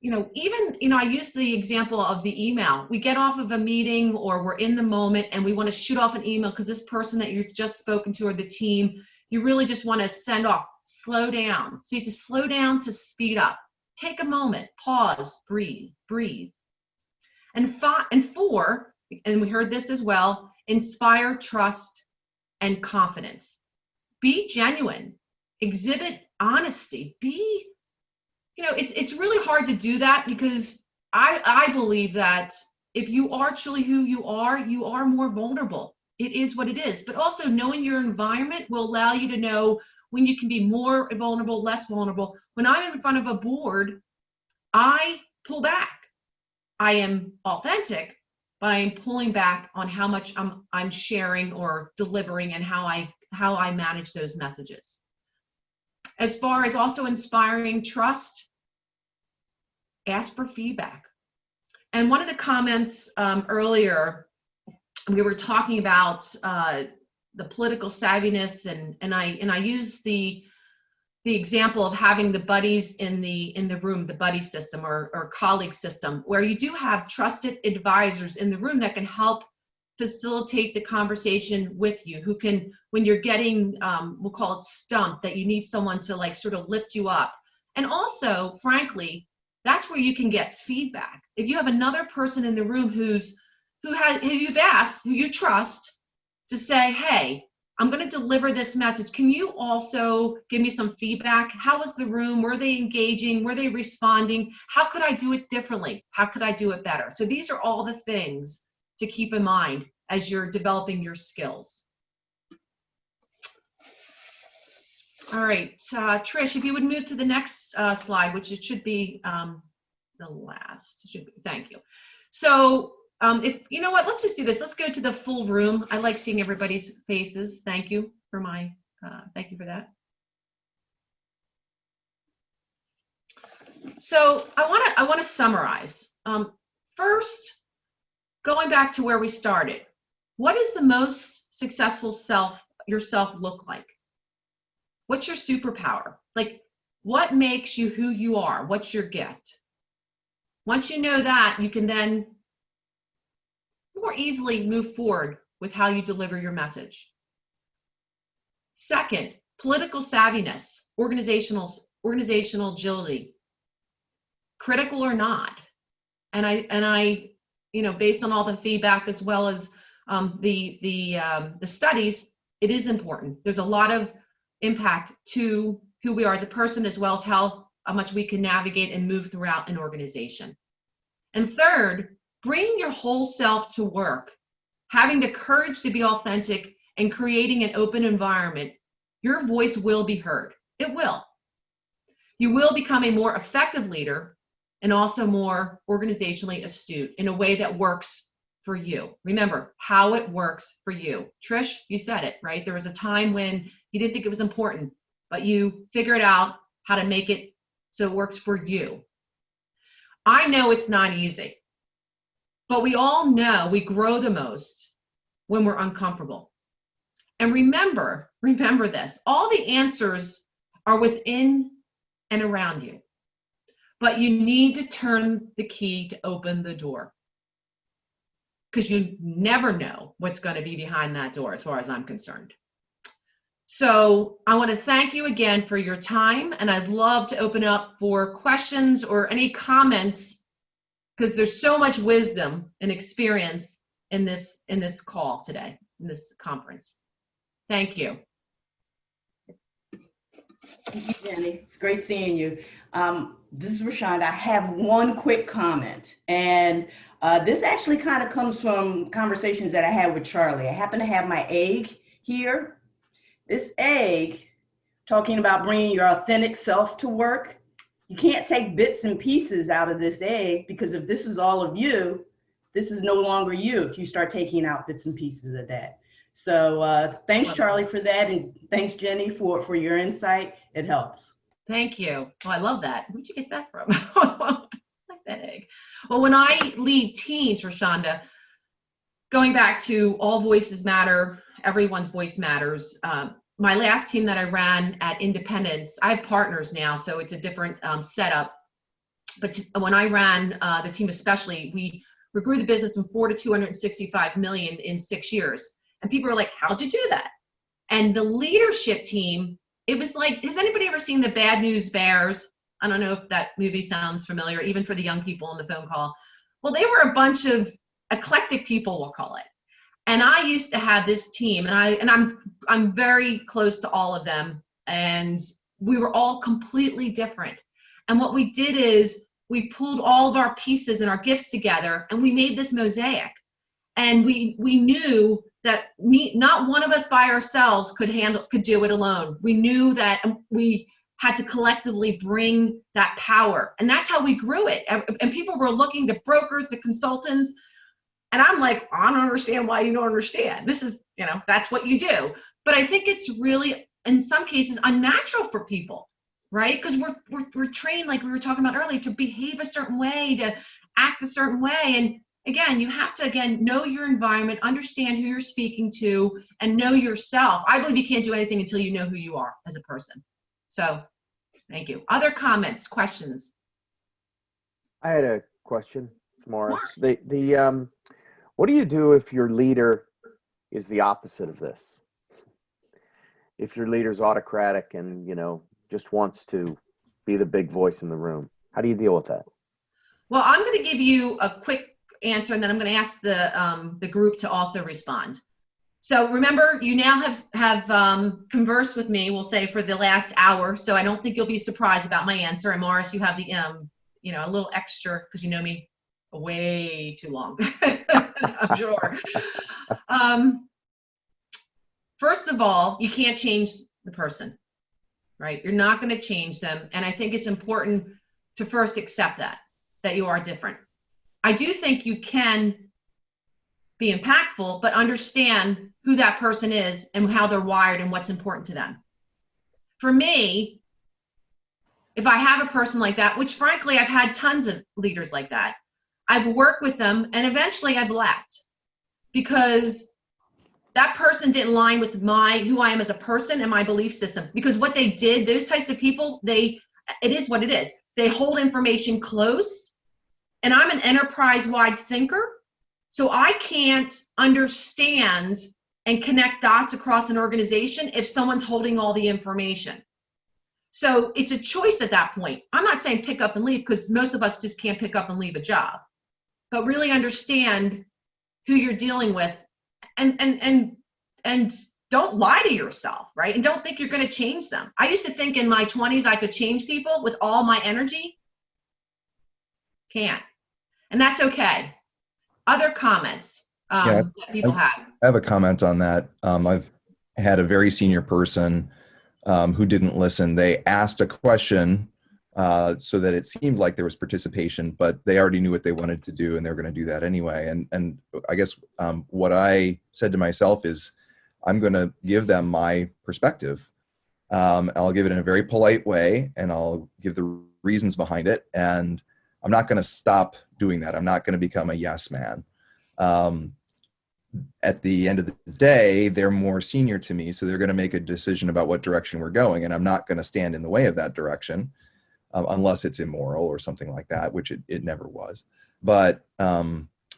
[SPEAKER 2] I use the example of the email. We get off of a meeting or we're in the moment and we want to shoot off an email because this person that you've just spoken to or the team, you really just want to send off. Slow down. So you have to slow down to speed up. Take a moment, pause, breathe. And four, and we heard this as well, inspire trust and confidence. Be genuine. Exhibit honesty. It's really hard to do that because I believe that if you are truly who you are more vulnerable. It is what it is. But also knowing your environment will allow you to know when you can be more vulnerable, less vulnerable. When I'm in front of a board, I pull back. I am authentic, but I am pulling back on how much I'm sharing or delivering and how I manage those messages. As far as also inspiring trust, ask for feedback. And one of the comments earlier, we were talking about the political savviness, and I used the example of having the buddies in the room, the buddy system or colleague system, where you do have trusted advisors in the room that can help facilitate the conversation with you, who can, when you're getting, we'll call it stumped, that you need someone to like sort of lift you up. And also, frankly, that's where you can get feedback. If you have another person in the room who you've asked, who you trust, to say, hey, I'm going to deliver this message. Can you also give me some feedback? How was the room? Were they engaging? Were they responding? How could I do it differently? How could I do it better? So these are all the things to keep in mind as you're developing your skills. All right, Trish, if you would move to the next slide, which it should be the last. Thank you. So if you know what, let's just do this. Let's go to the full room. I like seeing everybody's faces. Thank you for that. So I want to summarize. First, going back to where we started, what is the most successful yourself look like? What's your superpower? Like, what makes you who you are? What's your gift? Once you know that, you can then more easily move forward with how you deliver your message. Second, political savviness, organizational agility, critical or not. And I, based on all the feedback as well as the studies, it is important. There's a lot of impact to who we are as a person, as well as how much we can navigate and move throughout an organization. And third, bringing your whole self to work, having the courage to be authentic and creating an open environment, your voice will be heard. It will. You will become a more effective leader and also more organizationally astute in a way that works for you. Remember how it works for you. Trish, you said it, right? There was a time when you didn't think it was important, but you figured out how to make it so it works for you. I know it's not easy, but we all know we grow the most when we're uncomfortable. And remember this, all the answers are within and around you, but you need to turn the key to open the door. because you never know what's going to be behind that door as far as I'm concerned. So I want to thank you again for your time, and I'd love to open up for questions or any comments, because there's so much wisdom and experience in this call today, in this conference. Thank you.
[SPEAKER 17] Thank you, Jenny. It's great seeing you. This is Rashonda. I have one quick comment, and this actually kind of comes from conversations that I had with Charlie. I happen to have my egg here. This egg, talking about bringing your authentic self to work. You can't take bits and pieces out of this egg, because if this is all of you, this is no longer you if you start taking out bits and pieces of that. So thanks, Charlie, for that. And thanks, Jenny, for your insight. It helps.
[SPEAKER 2] Thank you. Oh, I love that. Where'd you get that from? I like that egg. Well, when I lead teams, Rashonda, going back to all voices matter, everyone's voice matters. My last team that I ran at Independence, I have partners now, so it's a different setup. But when I ran the team especially, we grew the business from 4 to 265 million in 6 years. And people were like, how'd you do that? And the leadership team, it was like, has anybody ever seen the Bad News Bears? I don't know if that movie sounds familiar, even for the young people on the phone call. Well, they were a bunch of eclectic people, we'll call it. And I used to have this team, and I'm very close to all of them, and we were all completely different. And what we did is we pulled all of our pieces and our gifts together, and we made this mosaic. And we knew that not one of us by ourselves could do it alone. We knew that we had to collectively bring that power, and that's how we grew it. And people were looking to brokers, to consultants. And I'm like, I don't understand why you don't understand. This is, that's what you do. But I think it's really, in some cases, unnatural for people, right? Because we're trained, like we were talking about earlier, to behave a certain way, to act a certain way. And again, you have to, know your environment, understand who you're speaking to, and know yourself. I believe you can't do anything until you know who you are as a person. So thank you. Other comments, questions?
[SPEAKER 3] I had a question, Morris. What do you do if your leader is the opposite of this? If your leader's autocratic and, just wants to be the big voice in the room, how do you deal with that?
[SPEAKER 2] Well, I'm going to give you a quick answer, and then I'm going to ask the group to also respond. So remember, you now have conversed with me, we'll say, for the last hour, so I don't think you'll be surprised about my answer. And Morris, you have the, a little extra, because you know me way too long, I'm sure. First of all, you can't change the person, right? You're not going to change them. And I think it's important to first accept that you are different. I do think you can be impactful, but understand who that person is and how they're wired and what's important to them. For me, if I have a person like that, which frankly, I've had tons of leaders like that, I've worked with them and eventually I've left, because that person didn't align with who I am as a person and my belief system. Because what they did, those types of people, it is what it is. They hold information close, and I'm an enterprise-wide thinker, so I can't understand and connect dots across an organization if someone's holding all the information. So it's a choice at that point. I'm not saying pick up and leave, because most of us just can't pick up and leave a job, but really understand who you're dealing with, and don't lie to yourself, right? And don't think you're going to change them. I used to think in my 20s I could change people with all my energy. Can't. And that's okay. Other comments that people have?
[SPEAKER 18] I have a comment on that. I've had a very senior person who didn't listen. They asked a question so that it seemed like there was participation, but they already knew what they wanted to do, and they're going to do that anyway. And I guess what I said to myself is, I'm going to give them my perspective. I'll give it in a very polite way, and I'll give the reasons behind it. And I'm not going to stop doing that. I'm not going to become a yes man. At the end of the day, they're more senior to me, so they're going to make a decision about what direction we're going, and I'm not going to stand in the way of that direction unless it's immoral or something like that, which it never was. But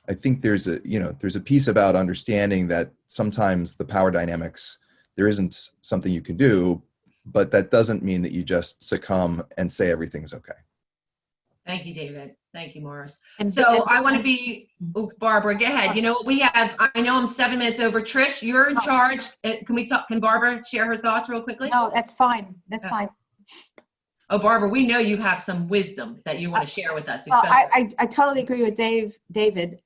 [SPEAKER 18] I think there's a piece about understanding that sometimes the power dynamics, there isn't something you can do, but that doesn't mean that you just succumb and say everything's okay.
[SPEAKER 2] Thank you, David. Thank you, Morris.
[SPEAKER 16] And-
[SPEAKER 2] So I want to be, Barbara, go ahead. You know, I know I'm 7 minutes over. Trish, you're in charge. Can Barbara share her thoughts real quickly?
[SPEAKER 16] No, that's fine. That's fine.
[SPEAKER 2] Oh, Barbara, we know you have some wisdom that you want to share with us.
[SPEAKER 16] Well,
[SPEAKER 2] Especially.
[SPEAKER 16] I totally agree with David.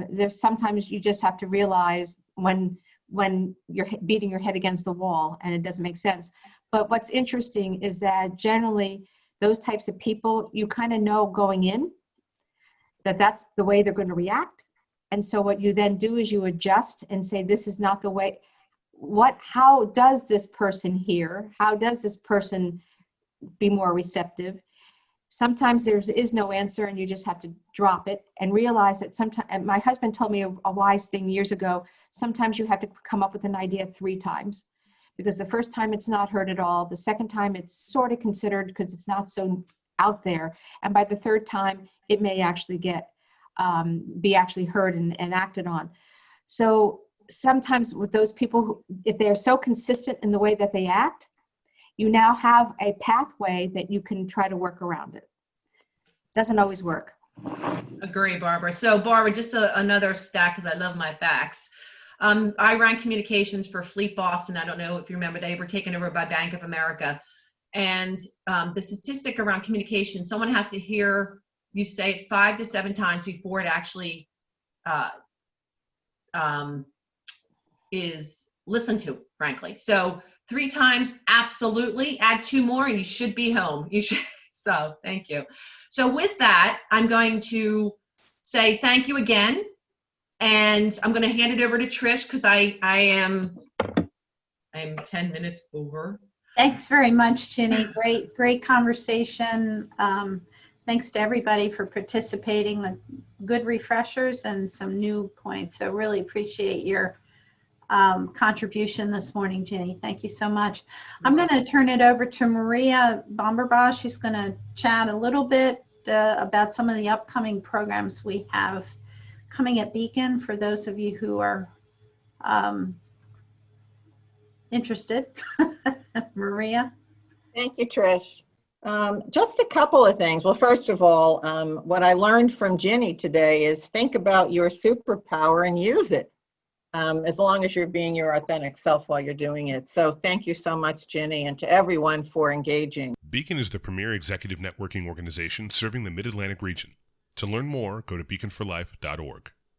[SPEAKER 16] There's sometimes you just have to realize when you're beating your head against the wall and it doesn't make sense. But what's interesting is that generally those types of people, you kind of know going in that that's the way they're going to react. And so what you then do is you adjust and say, this is not the way. How does this person hear? How does this person be more receptive? Sometimes there is no answer and you just have to drop it and realize that sometimes, and my husband told me a wise thing years ago, sometimes you have to come up with an idea 3 times. Because the first time it's not heard at all. The second time it's sort of considered because it's not so out there. And by the third time, it may actually be actually heard and acted on. So sometimes with those people, who, if they're so consistent in the way that they act, you now have a pathway that you can try to work around it. Doesn't always work.
[SPEAKER 2] Agree, Barbara. So Barbara, just another stat, because I love my facts. I ran communications for Fleet Boston. I don't know if you remember, they were taken over by Bank of America. And the statistic around communication, someone has to hear you say it 5 to 7 times before it actually is listened to, frankly. So 3 times, absolutely. Add 2 more and you should be home. You should. So thank you. So with that, I'm going to say thank you again. And I'm going to hand it over to Trish because I'm 10 minutes over.
[SPEAKER 1] Thanks very much, Ginny. Great conversation. Thanks to everybody for participating. Good refreshers and some new points. So really appreciate your contribution this morning, Ginny. Thank you so much. I'm going to turn it over to Maria Bomberbosch, who's going to chat a little bit about some of the upcoming programs we have coming at Beacon for those of you who are interested. Maria.
[SPEAKER 5] Thank you, Trish. Just a couple of things. Well, first of all, what I learned from Ginny today is think about your superpower and use it, as long as you're being your authentic self while you're doing it. So thank you so much, Ginny, and to everyone for engaging.
[SPEAKER 19] Beacon is the premier executive networking organization serving the Mid-Atlantic region. To learn more, go to beaconforlife.org.